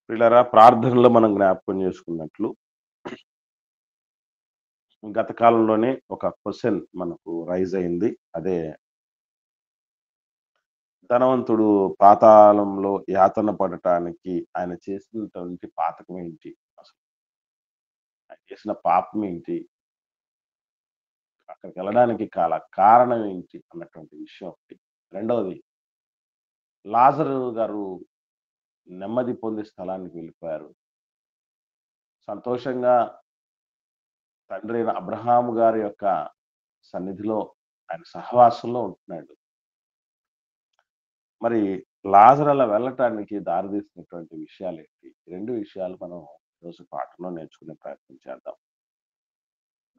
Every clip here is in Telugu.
ప్రియులారా, ప్రార్థనలో మనం జ్ఞాపకం చేసుకున్నట్లు గత కాలంలోనే ఒక క్వెషన్ మనకు రైజ్ అయింది. అదే ధనవంతుడు పాతాళంలో యాతన పడటానికి ఆయన చేసినటువంటి పాతకం ఏంటి? అసలు ఆయన చేసిన పాపం ఏంటి? అక్కడికెళ్ళడానికి కారణం ఏంటి? అన్నటువంటి విషయం ఒకటి. రెండవది, లాజరు గారు నెమ్మది పొందే స్థలానికి వెళ్ళిపోయారు. సంతోషంగా తండ్రి అయిన అబ్రహాము గారి యొక్క సన్నిధిలో, ఆయన సహవాసంలో ఉంటున్నాడు. మరి లాజరు అలా వెళ్ళటానికి దారితీసినటువంటి విషయాలేంటి? ఈ 2 విషయాలు మనం ఈరోజు పాఠంలో నేర్చుకునే ప్రయత్నం చేద్దాం.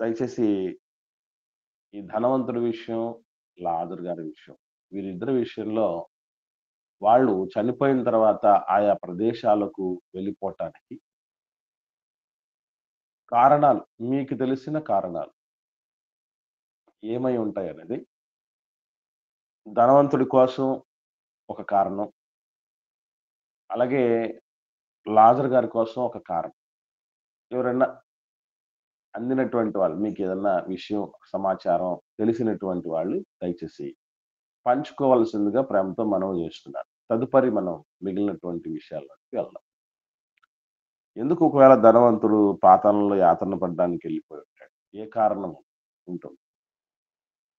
దయచేసి ఈ ధనవంతుడి విషయం, లాజరు గారి విషయం, వీరిద్దరి విషయంలో వాళ్ళు చనిపోయిన తర్వాత ఆయా ప్రదేశాలకు వెళ్ళిపోవటానికి కారణాలు, మీకు తెలిసిన కారణాలు ఏమై ఉంటాయనేది, ధనవంతుడి కోసం ఒక కారణం, అలాగే లాజరు గారి కోసం ఒక కారణం. ఎవరైనా అందినటువంటి వాళ్ళు, మీకేదన్నా విషయం, సమాచారం తెలిసినటువంటి వాళ్ళు దయచేసి పంచుకోవాల్సిందిగా ప్రేమతో మనవి చేస్తున్నాను. తదుపరి మనం మిగిలినటువంటి విషయాల్లోకి వెళ్దాం. ఎందుకు ఒకవేళ ధనవంతుడు పాతాళంలో యాతన పడడానికి వెళ్ళిపోయి ఉంటాడు? ఏ కారణం ఉంటుంది?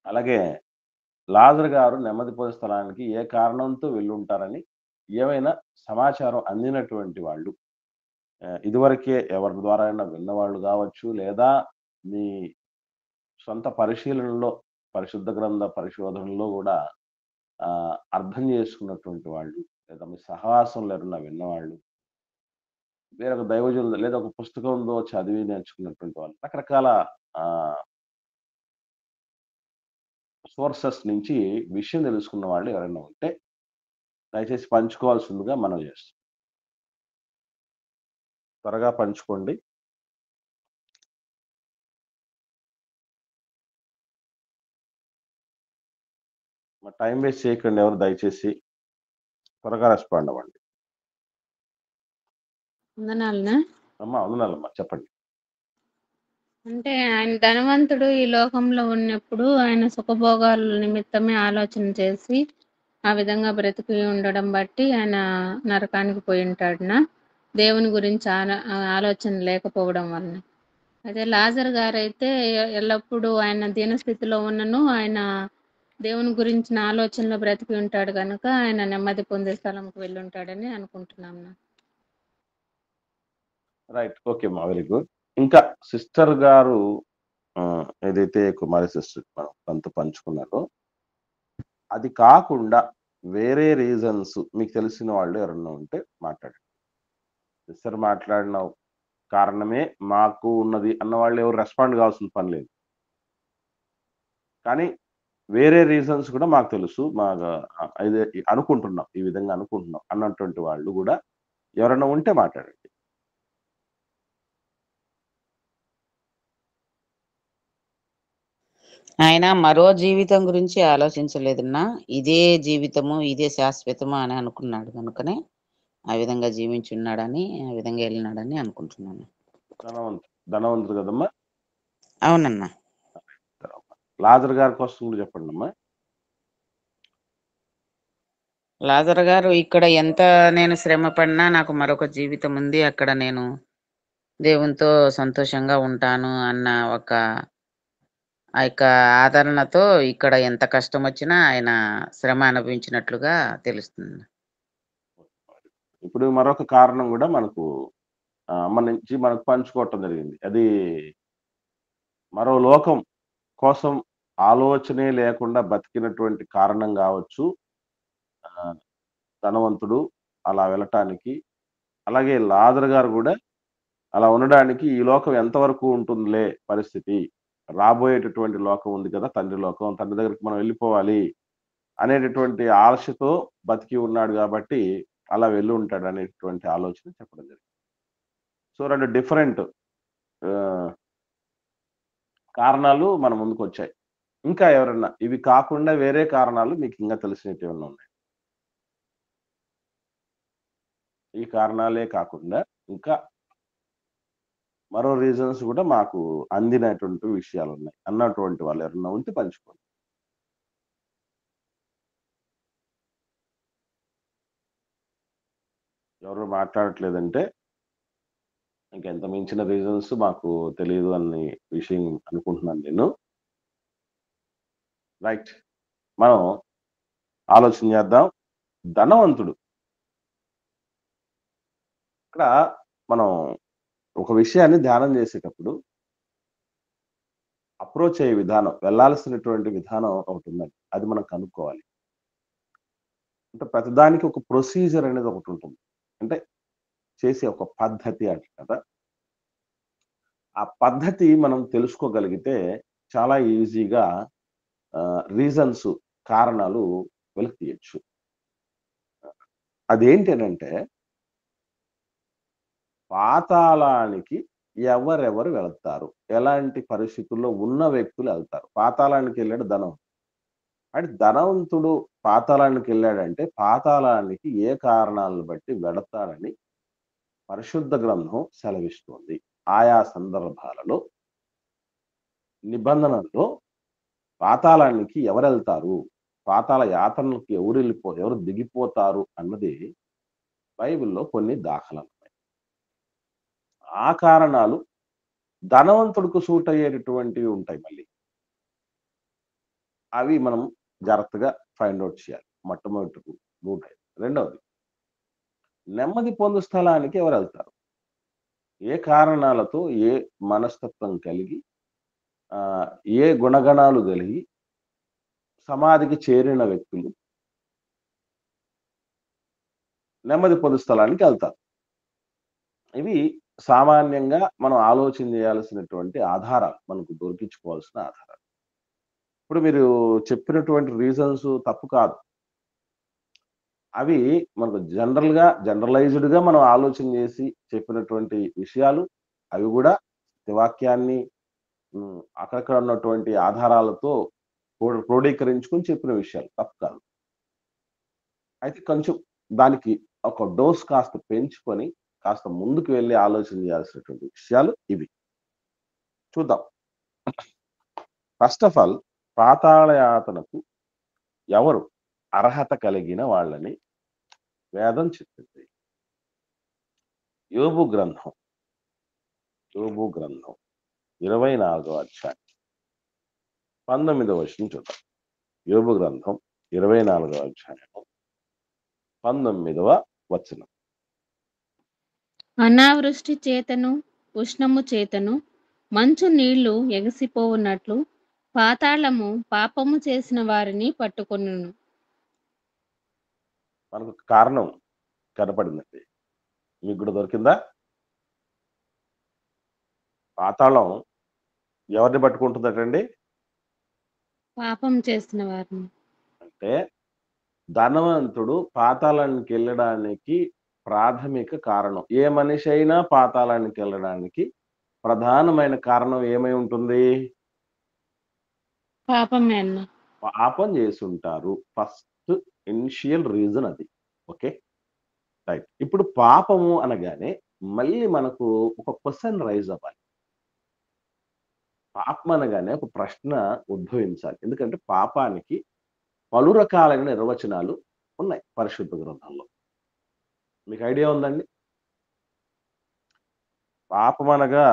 అలాగే లాజరు గారు నెమ్మది పొందే స్థలానికి ఏ కారణంతో వెళ్ళుంటారని ఏమైనా సమాచారం అందినటువంటి వాళ్ళు, ఇదివరకే ఎవరి ద్వారా అయినా విన్నవాళ్ళు కావచ్చు, లేదా మీ సొంత పరిశీలనలో, పరిశుద్ధ గ్రంథ పరిశోధనలో కూడా అర్థం చేసుకున్నటువంటి వాళ్ళు, లేదా మీ సహవాసంలో ఎవరైనా విన్నవాళ్ళు, వేరొక దైవజనులు లేదా ఒక పుస్తకంలో చదివి నేర్చుకున్నటువంటి వాళ్ళు, రకరకాల సోర్సెస్ నుంచి విషయం తెలుసుకున్న వాళ్ళు ఎవరైనా ఉంటే దయచేసి పంచుకోవాల్సిందిగా మనవి చేస్తున్నాం. త్వరగా పంచుకోండి. టైం వేస్ట్ చేయకండి ఎవరు, దయచేసి త్వరగా రెస్పాండ్ అవ్వండి. వందనాలనా? అమ్మా వందనాలమ్మా, చెప్పండి. అంటే ఆయన ధనవంతుడు ఈ లోకంలో ఉన్నప్పుడు ఆయన సుఖభోగాల నిమిత్తమే ఆలోచన చేసి ఆ విధంగా బ్రతికి ఉండడం బట్టి ఆయన నరకానికి పోయి ఉంటాడునా, దేవుని గురించి ఆలోచన లేకపోవడం వలన. అదే లాజర్ గారైతే ఎల్లప్పుడూ ఆయన దీనస్థితిలో ఉన్నను ఆయన దేవుని గురించిన ఆలోచనలో బ్రతికి ఉంటాడు కనుక ఆయన నెమ్మది పొందే స్థలంకి వెళ్ళి ఉంటాడని అనుకుంటున్నాను. రైట్, ఓకే అమ్మా, వెరీ గుడ్. ఇంకా సిస్టర్ గారు ఏదైతే కుమారి సిస్టర్ మనం తనతో పంచుకున్నారో, అది కాకుండా వేరే రీజన్స్ మీకు తెలిసిన వాళ్ళు ఎవరన్నా ఉంటే మాట్లాడండి. సిస్టర్ మాట్లాడిన కారణమే మాకు ఉన్నది అన్న వాళ్ళు ఎవరు రెస్పాండ్ కావాల్సిన పని లేదు. కానీ వేరే రీజన్స్ కూడా మాకు తెలుసు, ఇదే అనుకుంటున్నాం, ఈ విధంగా అనుకుంటున్నాం అన్నటువంటి వాళ్ళు కూడా ఎవరైనా ఉంటే మాట్లాడండి. ఆయన మరో జీవితం గురించి ఆలోచించలేదన్నా, ఇదే జీవితము, ఇదే శాశ్వతము అని అనుకున్నాడు కనుకనే ఆ విధంగా జీవించున్నాడని, ఆ విధంగా వెళ్ళినాడని అనుకుంటున్నాను. ధనవంతుడు కదమ్మా? అవునన్నా. లాజర్ గారి కోసం కూడా చెప్పండి అమ్మా. లాజర్ గారు, ఇక్కడ ఎంత నేను శ్రమ పడినా నాకు మరొక జీవితం ఉంది, అక్కడ నేను దేవునితో సంతోషంగా ఉంటాను అన్న ఒక ఆ యొక్క ఆదరణతో ఇక్కడ ఎంత కష్టం వచ్చినా ఆయన శ్రమ అనుభవించినట్లుగా తెలుస్తుంది. ఇప్పుడు మరొక కారణం కూడా మనకు మన నుంచి మనకు పంచుకోవటం జరిగింది. అది మరో లోకం కోసం ఆలోచనే లేకుండా బతికినటువంటి కారణం కావచ్చు ధనవంతుడు అలా వెళ్ళటానికి. అలాగే లాజరు గారు కూడా అలా ఉండడానికి, ఈ లోకం ఎంతవరకు ఉంటుందిలే పరిస్థితి, రాబోయేటటువంటి లోకం ఉంది కదా, తండ్రి లోకం, తండ్రి దగ్గరికి మనం వెళ్ళిపోవాలి అనేటటువంటి ఆశతో బతికి ఉన్నాడు కాబట్టి అలా వెళ్ళి ఉంటాడు అనేటువంటి ఆలోచన చెప్పడం జరిగింది. సో 2 డిఫరెంట్ కారణాలు మన ముందుకు వచ్చాయి. ఇంకా ఎవరన్నా ఇవి కాకుండా వేరే కారణాలు మీకు ఇంకా తెలిసినవి ఏమన్నా ఉన్నాయి? ఈ కారణాలే కాకుండా ఇంకా మరో రీజన్స్ కూడా మాకు అందినటువంటి విషయాలున్నాయి అన్నటువంటి వాళ్ళు ఎవరన్నా ఉంటే పంచుకోండి. ఎవరు మాట్లాడట్లేదంటే ఇంకెంత మించిన రీజన్స్ మాకు తెలీదు అనే విషయం అనుకుంటున్నాను నేను. రైట్. మనం ఆలోచన చేద్దాం. ధనవంతుడు. ఇక్కడ మనం ఒక విషయాన్ని ధ్యానం చేసేటప్పుడు అప్రోచ్ అయ్యే విధానం, వెళ్ళాల్సినటువంటి విధానం ఒకటుందండి. అది మనం కనుక్కోవాలి. అంటే ప్రతిదానికి ఒక ప్రొసీజర్ అనేది ఒకటుంటుంది. అంటే చేసే ఒక పద్ధతి అంటారు కదా! ఆ పద్ధతి మనం తెలుసుకోగలిగితే చాలా ఈజీగా రీజన్స్, కారణాలు వెలికి తీయొచ్చు. అదేంటి అనంటే పాతాళానికి ఎవరెవరు వెళతారు? ఎలాంటి పరిస్థితుల్లో ఉన్న వ్యక్తులు ఎళ్తారు? పాతాళానికెళ్ళాడు ధనవంతుడు. అంటే ధనవంతుడు పాతాళానికెళ్ళాడంటే పాతాళానికి ఏ కారణాలను బట్టి వెడతాడని పరిశుద్ధ గ్రంథం సెలవిస్తోంది. ఆయా సందర్భాలలో, నిబంధనల్లో పాతాళానికి ఎవరెళ్తారు? పాతాళ యాతనలకు ఎవరు దిగిపోతారు అన్నది బైబిల్‌లో కొన్ని దాఖలాలున్నాయి. ఆ కారణాలు ధనవంతుడికి సూట్ అయ్యేటటువంటివి ఉంటాయి మళ్ళీ. అవి మనం జాగ్రత్తగా ఫైండ్ ఔట్ చేయాలి. మొట్టమొదటి రూట్ అది. రెండవది నెమ్మది పొందు స్థలానికి ఎవరెళ్తారు? ఏ కారణాలతో, ఏ మనస్తత్వం కలిగి, ఆహ్, ఏ గుణగణాలు కలిగి సమాధికి చేరిన వ్యక్తులు నెమ్మది పొందు స్థలానికి ఎళ్తారు. ఇవి సామాన్యంగా మనం ఆలోచన చేయాల్సినటువంటి ఆధారాలు. మనకు దొరికించుకోవాల్సిన ఆధారాలు. ఇప్పుడు మీరు చెప్పినటువంటి రీజన్స్ తప్పు కాదు. అవి మనకు జనరలైజ్డ్‌గా మనం ఆలోచన చేసి చెప్పినటువంటి విషయాలు. అవి గూడా వాక్యాన్ని అక్కడక్కడ ఉన్నటువంటి ఆధారాలతో క్రోడీకరించుకొని చెప్పిన విషయాలు. తప్పు కాదు. అయితే కొంచెం దానికి ఒక డోస్ కాస్త పెంచుకొని, కాస్త ముందుకు వెళ్లి ఆలోచన చేయాల్సినటువంటి విషయాలు ఇవి. చూద్దాం. ఫస్ట్ ఆఫ్ ఆల్ పాతాళ యాతనకు ఎవరు అర్హత కలిగిన వాళ్ళని వేదం చెప్పింది. యోబు గ్రంథం 24వ అధ్యాయం 19వ వచనం చూద్దాం. యోబు గ్రంథం 24వ అధ్యాయం 19వ వచనం. అనావృష్టి చేతను ఉష్ణము చేతను మంచు నీళ్లు ఎగసిపోవునట్లు పాతాళము పాపము చేసిన వారిని పట్టుకొనును. మనకు కారణం కనపడిందండి. మీకు కూడా దొరికిందా? పాతాళం ఎవరిని పట్టుకుంటుందటండి? పాపం చేసిన వారిని. అంటే ధనవంతుడు పాతాళానికెళ్ళడానికి ప్రాథమిక కారణం. ఏ మనిషి అయినా పాతాళానికెళ్ళడానికి ప్రధానమైన కారణం ఏమై ఉంటుంది? పాపమే అన్న. పాపం చేసుంటారు. ఫస్ట్ ఇనిషియల్ రీజన్ అది. ఓకే. రైట్. ఇప్పుడు పాపము అనగానే మళ్ళీ మనకు ఒక క్వెషన్ రైజ్ అవ్వాలి. పాపం అనగానే ఒక ప్రశ్న ఉద్భవించాలి. ఎందుకంటే పాపానికి పలు రకాలైన నిర్వచనాలు ఉన్నాయి పరిశుద్ధ గ్రంథంలో. మీకు ఐడియా ఉందండి? పాపం అనగా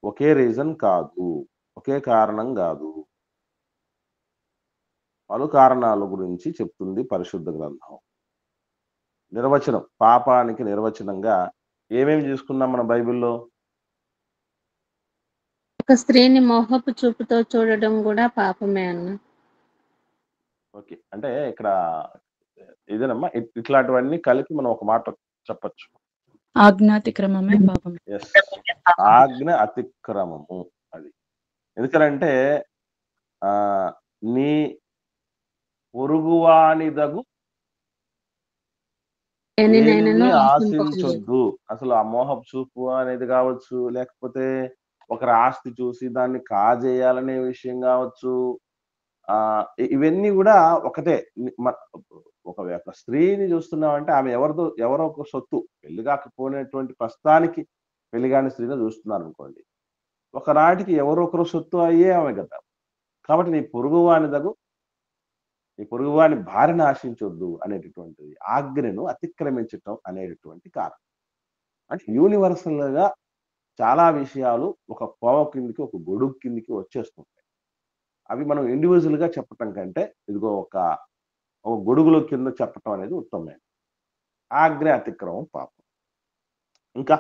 ఒకే రీజన్ కాదు. ఒకే కారణం గాదు. పలు కారణాల గురించి చెప్తుంది పరిశుద్ధ గ్రంథం. నిర్వచనం, పాపానికి నిర్వచనంగా ఏమేమి చూసుకున్నాం మన బైబిల్‌లో? ఒక స్త్రీని మోహపు చూపుతో చూడడం కూడా పాపమే అన్న. ఓకే. అంటే ఇక్కడ ఇదేనమ్మా ఇట్లాంటివన్నీ కలిపి మనం ఒక మాట చెప్పొచ్చు. ఆజ్ఞాతిక్రమమే పాపం. యెస్. ఆజ్ఞ అతిక్రమము అది. ఎందుకనంటే నీ పొరుగువానిదగు దేనినైనను దేనిని ఆశింపకూడదు. ఆశించొద్దు. అసలు ఆ మోహపు చూపు అనేది గావచ్చు, లేకపోతే ఒకరి ఆస్తి చూసి దాన్ని కాజేయాలనే విషయం గావచ్చు. ఇవన్నీ గూడా ఒకటే. ని మ ఒక స్త్రీని చూస్తున్నామంటే ఆమె ఎవరో ఒక సొత్తు. పెళ్లి కాకపోయినటువంటి ప్రస్తుతానికి పెళ్లి కాని స్త్రీని చూస్తున్నారు అనుకోండి. ఒకనాటికి ఎవరో ఒకరు సొత్తు అయ్యే ఆమె కదా! కాబట్టి నీ పొరుగువాని భార్యను ఆశించొద్దు అనేటటువంటిది ఆజ్ఞను అతిక్రమించటం అనేటటువంటి కారణం. అంటే యూనివర్సల్‌గా చాలా విషయాలు ఒక కోవ కిందకి, ఒక గొడుగు కిందకి వచ్చేస్తుంటాయి. అవి మనం ఇండివిడ్యువల్‌గా చెప్పటం కంటే, ఇదిగో ఒక గొడుగులో కింద చెప్పటం అనేది ఉత్తమమైనది. ఆజ్ఞ అతిక్రమం పాపం. ఇంకా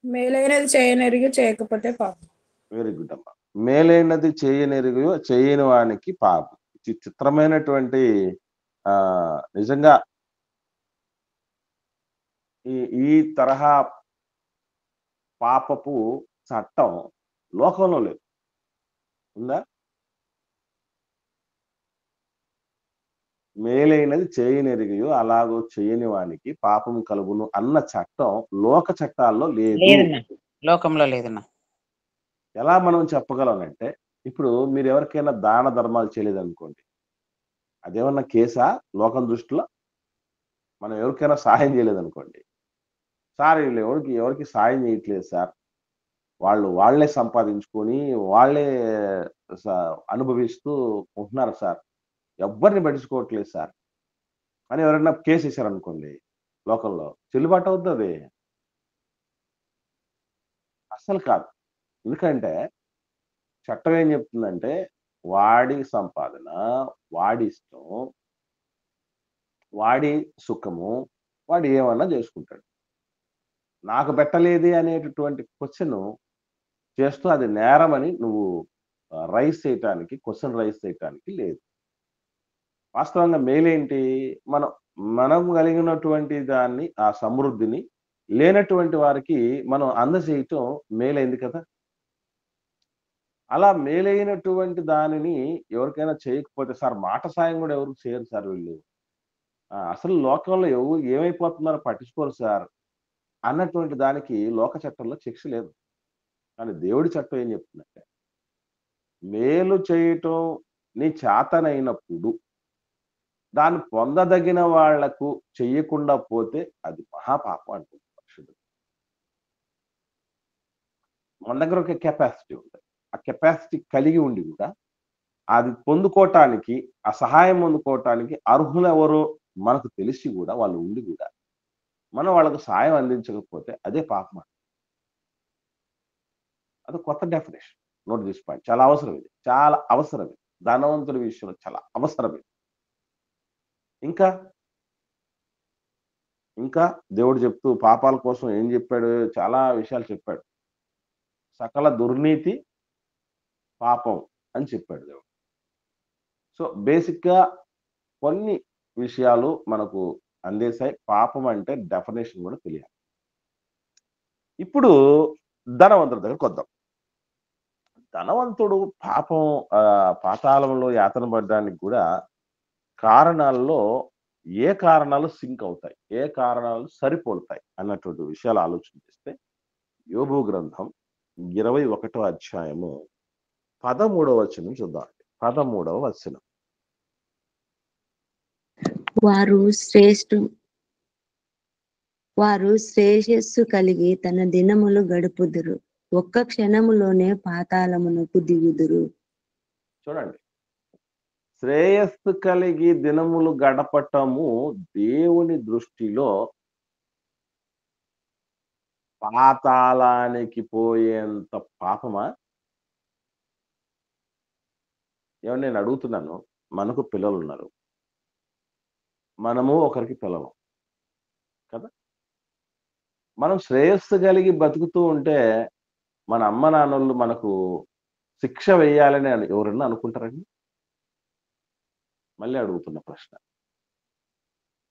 మేలైనది చేయనెరిగి చేయకపోతే పాపం. వెరీ గుడ్ అమ్మా. మేలైనది చేయనెరుగయో చేయని వానికి పాపం. చిత్రమైనటువంటి నిజంగా ఈ తరహా పాపపు చట్టం లోకంలో లేదు. ఉందా? మేలైనది చేయనెరిగయో అలాగో చేయని వానికి పాపం కలుగును అన్న చట్టం లోక చట్టాల్లో లేదు. లేదన్నా, లోకంలో లేదన్నా. ఎలా మనం చెప్పగలనంటే, ఇప్పుడు మీరు ఎవరికైనా దాన ధర్మాలు చేయలేదనుకోండి, అదేమన్నా కేసా లోకం దృష్టిలో? మనం ఎవరికైనా సహాయం చేయలేదనుకోండి, సార్ వీళ్ళు ఎవరికి సాయం చేయట్లేదు సార్, వాళ్ళే సంపాదించుకొని వాళ్ళే అనుభవిస్తూ ఉంటున్నారు సార్, ఎవ్వరిని పట్టించుకోవట్లేదు సార్ అని ఎవరైనా కేసు వేశారనుకోండి, లోకంలో చెల్లుబాటు అవుతుంది? అస్సలు కాదు. ఎందుకంటే చట్టం ఏం చెప్తుందంటే, వాడి సంపాదన, వాడి ఇష్టం, వాడి సుఖము, వాడు ఏమన్నా చేసుకుంటాడు. నాకు పెట్టలేదే అనేటటువంటి క్వశ్చన్ చేస్తూ అది నేరమని నువ్వు క్వశ్చన్ రైజ్ చేయటానికి లేదు. వాస్తవంగా మేలేంటి? మనం కలిగినటువంటి దాన్ని, ఆ సమృద్ధిని లేనటువంటి వారికి మనం అందజేయటం మేలైంది కదా! అలా మేలైనటువంటి దానిని ఎవరికైనా చేయకపోతే, సార్ మాట సాయం కూడా ఎవరికి చేయరు సార్ వీళ్ళు. అసలు లోకంలో ఏమైపోతున్నారో పట్టించుకోరు సార్ అన్నటువంటి దానికి లోక చట్టంలో శిక్ష లేదు. కానీ దేవుడి చట్టం ఏం చెప్తుందంటే, మేలు చేయటం నీ చేతనైనప్పుడు దాన్ని పొందదగిన వాళ్లకు చెయ్యకుండా పోతే అది మహాపాపం అంటుంది పరిశుద్ధుడు. మన దగ్గర ఒక కెపాసిటీ ఉంటుంది. ఆ కెపాసిటీ కలిగి ఉండి కూడా అది పొందుకోవటానికి, ఆ సహాయం పొందుకోవటానికి అర్హులు ఎవరో మనకు తెలిసి కూడా, వాళ్ళు ఉండి కూడా మనం వాళ్ళకు సాయం అందించకపోతే అదే పాపం. అది కొత్త డెఫినేషన్. Note this point. చాలా అవసరం ఇది. చాలా అవసరం ఇది. ధనవంతుడి విషయంలో చాలా అవసరం ఇది. ఇంకా దేవుడు చెప్తూ పాపాల కోసం ఏం చెప్పాడు? చాలా విషయాలు చెప్పాడు. సకల దుర్నీతి పాపం అని చెప్పాడు దేవుడు. సో బేసిక్‌గా కొన్ని విషయాలు మనకు అందేశాయి. పాపం అంటే డెఫినేషన్ కూడా తెలియాలి. ఇప్పుడు ధనవంతుడి దగ్గరకొద్దాం. ధనవంతుడు పాపం పాతాళంలో యాతన పడడానికి కూడా కారణాల్లో ఏ కారణాలు సింక్ అవుతాయి, ఏ కారణాలు సరిపోలుతాయి అన్నటువంటి విషయాలు ఆలోచన చేస్తే, యోబు గ్రంథం 21వ అధ్యాయము 13వ వచనం చూద్దాం. 13వ వచనం. వారు శ్రేయస్సు కలిగి తన దినములు గడుపుదురు, ఒక్క క్షణములోనే పాతాళమునకు దిగుదురు. చూడండి, శ్రేయస్సు కలిగి దినములు గడపటము దేవుని దృష్టిలో పాతాళానికి పోయేంత పాపమా? ఏమన్నా నేను అడుగుతున్నాను, మనకు పిల్లలు ఉన్నారు, మనము ఒకరికి పిల్లలు కదా. మనం శ్రేయస్సు కలిగి బతుకుతూ ఉంటే మన అమ్మ నాన్నలు మనకు శిక్ష వేయాలని ఎవరన్నా అనుకుంటారండి? మళ్ళీ అడుగుతున్న ప్రశ్న.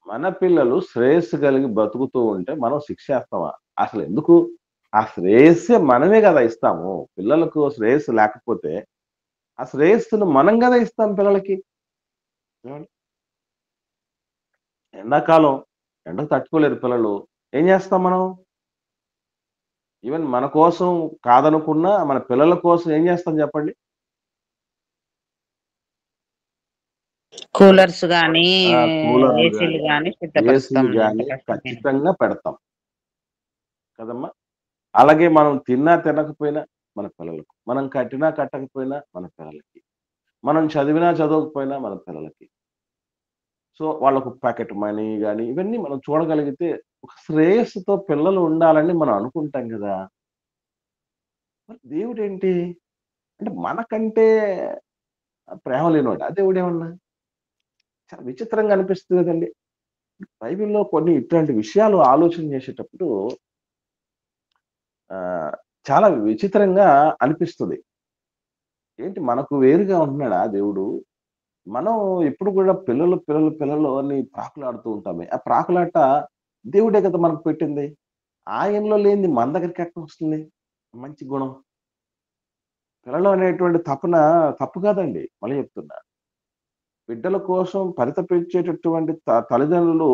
మన పిల్లలు శ్రేయస్సు కలిగి బతుకుతూ ఉంటే మనం శిక్ష వేస్తామా? అసలు ఎందుకు? ఆ శ్రేయస్సే మనమే కదా ఇస్తాము. పిల్లలకు శ్రేయస్సు లేకపోతే ఆ శ్రేయస్సును మనం కదా ఇస్తాం పిల్లలకి. ఎండాకాలం ఎండకు తట్టుకోలేరు పిల్లలు, ఏం చేస్తాం మనం? ఈవెన్ మన కోసం కాదనుకున్నా మన పిల్లల కోసం ఏం చేస్తాం చెప్పండి? కూలర్స్ గాని కూలర్లు ఏసీలు కానీ గాని సిద్ధపరుస్తాం ఏసీలు ఎంత కానీ కష్టమైనా. ఖచ్చితంగా పెడతాం కదమ్మా. అలాగే మనం తిన్నా తినకపోయినా మన పిల్లలకు, మనం కట్టినా కట్టకపోయినా మన పిల్లలకి, మనం చదివినా చదవకపోయినా మన పిల్లలకి. సో వాళ్ళకు ప్యాకెట్ మనీ కానీ ఇవన్నీ మనం చూడగలిగితే ఒక శ్రేయస్సుతో పిల్లలు ఉండాలని మనం అనుకుంటాం కదా. మరి దేవుడు ఏంటి అంటే మనకంటే ప్రేమ లేనివాడు ఆ దేవుడు ఏమన్నా. చాలా విచిత్రంగా అనిపిస్తుంది కదండి. బైబిల్లో కొన్ని ఇట్లాంటి విషయాలు ఆలోచన చేసేటప్పుడు ఆ, చాలా విచిత్రంగా అనిపిస్తుంది. ఏంటి మనకు వేరుగా ఉంటున్నాడా దేవుడు. మనం ఎప్పుడు కూడా పిల్లలు పిల్లలు పిల్లలు అని ప్రాకులాడుతూ ఉంటామే. ఆ ప్రాకులాట దేవుడే కదా మనకు పెట్టింది. ఆయనలో లేనిది మన దగ్గరికి ఎక్కడ వస్తుంది మంచి గుణం. పిల్లలు అనేటువంటి తపన తప్పు కాదండి. మళ్ళీ చెప్తున్నా, బిడ్డల కోసం పరితపించేటటువంటి తల్లిదండ్రులు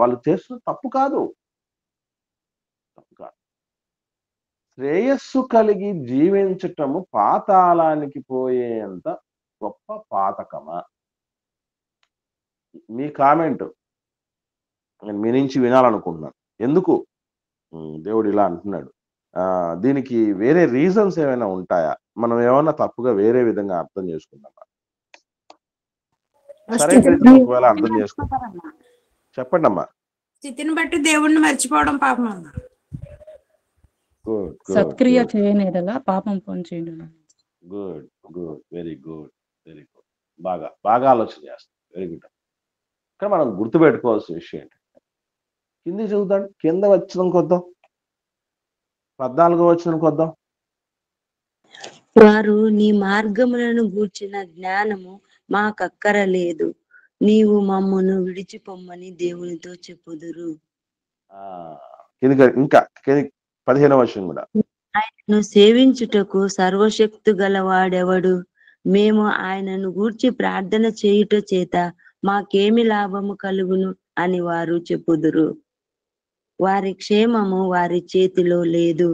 వాళ్ళు చేస్తున్న తప్పు కాదు. తప్పు కాదు. శ్రేయస్సు కలిగి జీవించటము పాతాళానికి పోయేంత గొప్ప పాతకమా? మీ కామెంట్ నేను మీ నుంచి వినాలనుకుంటున్నాను. ఎందుకు దేవుడు ఇలా అంటున్నాడు? దీనికి వేరే రీజన్స్ ఏమైనా ఉంటాయా? మనం ఏమన్నా తప్పుగా వేరే విధంగా అర్థం చేసుకుందామా? సరైన రీతిలో ఒకవేళ అర్థం చేసుకుంటాం చెప్పండి అమ్మా. స్థితిని బట్టి దేవుణ్ణి మర్చిపోవడం పాపం అన్న. గుడ్ సత్క్రియ గుడ్ చేయనేదలా పాపం పొంచేయడం. Good good very good very good. బాగా బాగా ఆలోచన చేస్తాం. Very good. కానీ మనం గుర్తుపెట్టుకోవాల్సిన విషయం ఏంటంటే కింది చూద్దాం, కింద వచ్చిన కొద్దాం 14వ వచనం కొద్దాం. వారు నీ మార్గములను గూర్చిన జ్ఞానము మాకక్కరలేదు, నీవు మమ్మును విడిచిపొమ్మని దేవునితో చెప్పుదురు. ఇంకా 15వ వచనం కూడా. ఆయనను సేవించుటకు సర్వశక్తు గలవాడెవడు? మేము ఆయనను గూర్చి ప్రార్థన చేయుట చేత మాకేమి లాభము కలుగును అని వారు చెప్పుదురు. వారి క్షేమము వారి చేతిలో లేదు,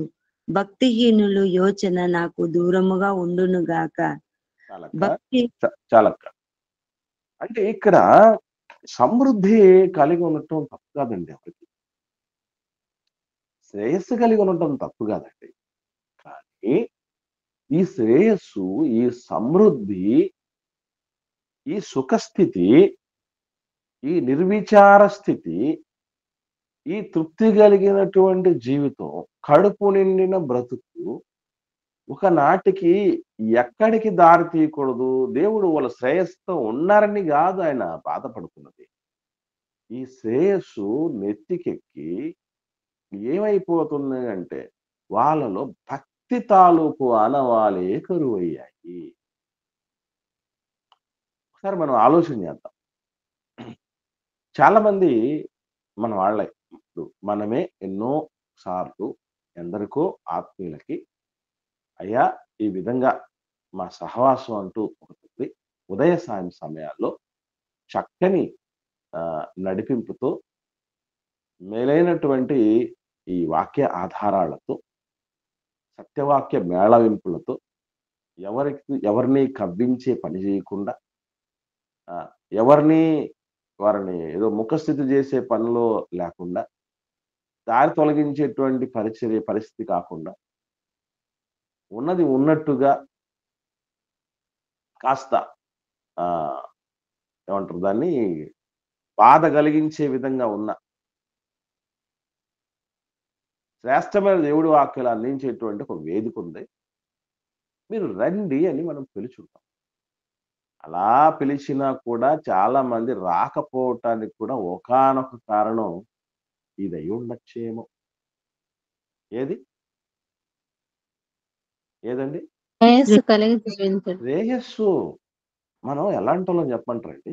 భక్తిహీనులు యోచన నాకు దూరముగా ఉండునుగాక. చాలక్క. అంటే ఇక్కడ సమృద్ధి కలిగి ఉండటం తప్పు కాదండి. ఎవరికి శ్రేయస్సు కలిగి ఉండటం తప్పు కాదండి. కానీ ఈ శ్రేయస్సు, ఈ సమృద్ధి, ఈ సుఖస్థితి, ఈ నిర్విచార స్థితి, ఈ తృప్తి కలిగినటువంటి జీవితం, కడుపు నిండిన బ్రతుకు ఒకనాటికి ఎక్కడికి దారి తీయకూడదు. దేవుడు వాళ్ళ శ్రేయస్సుతో ఉన్నారని కాదు ఆయన బాధపడుతున్నది. ఈ శ్రేయస్సు నెత్తికెక్కి ఏమైపోతుంది అంటే వాళ్ళలో భక్తి తాలూకు ఆనవాలే కరువయ్యాయి. ఒకసారి మనం ఆలోచన చేద్దాం. చాలా మంది మన వాళ్ళే, ఇప్పుడు మనమే ఎన్నో సార్లు ఎందరికో ఆత్మీయులకి అయ్యా ఈ విధంగా మా సహవాసం అంటూ ఉంటుంది. ఉదయ సాయం సమయాల్లో చక్కని నడిపింపుతో, మేలైనటువంటి ఈ వాక్య ఆధారాలతో, సత్యవాక్య మేళవింపులతో, ఎవరిని కవ్వించే పని చేయకుండా, వారిని ఏదో ముఖస్థితి చేసే పనిలో లేకుండా, దారి తొలగించేటువంటి పరిస్థితి కాకుండా, ఉన్నది ఉన్నట్టుగా కాస్త ఏమంటారు దాన్ని, బాధ కలిగించే విధంగా ఉన్న శ్రేష్టమైన దేవుడి వాక్యాలు అందించేటువంటి ఒక వేదిక ఉంది. మీరు రండి అని మనం పిలుచుంటాం. అలా పిలిచినా కూడా చాలా మంది రాకపోవటానికి కూడా ఒకానొక కారణం ఇది అయి ఉండొచ్చేమో. ఏదండి? శ్రేయస్సు. మనం ఎలాంటి వాళ్ళం చెప్పంటారండి?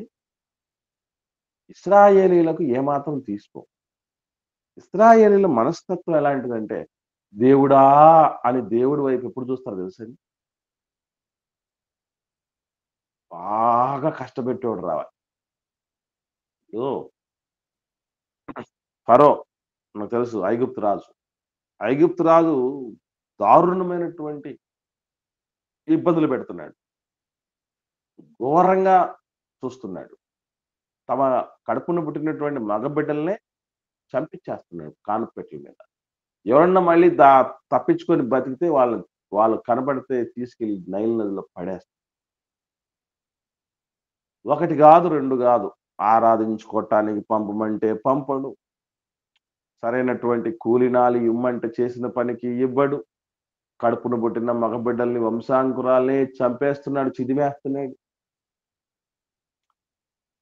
ఇశ్రాయేలీలకు ఏమాత్రం తీసుకో. ఇశ్రాయేలీల మనస్తత్వం ఎలాంటిదంటే దేవుడా అని దేవుడి వైపు ఎప్పుడు చూస్తారు తెలుసండి? బాగా కష్టపెట్టేవాడు రావాలి. ఫరో నాకు తెలుసు, ఐగుప్తు రాజు దారుణమైనటువంటి ఇబ్బందులు పెడుతున్నాడు, ఘోరంగా చూస్తున్నాడు. తమ కడుపున పుట్టినటువంటి మగబిడ్డల్నే చంపించేస్తున్నాడు కానుపెట్ల మీద. ఎవరన్నా మళ్ళీ తప్పించుకొని బతికితే వాళ్ళు కనబడితే తీసుకెళ్లి నైల్ నదిలో పడేస్తారు. ఒకటి కాదు, రెండు కాదు, ఆరాధించుకోవటానికి పంపమంటే పంపడు, సరైనటువంటి కూలినాలి ఇమ్మంటే చేసిన పనికి ఇవ్వడు, కడుపున పుట్టిన మగబిడ్డల్ని వంశాంకురాల్ని చంపేస్తున్నాడు, చిదిమేస్తున్నాడు.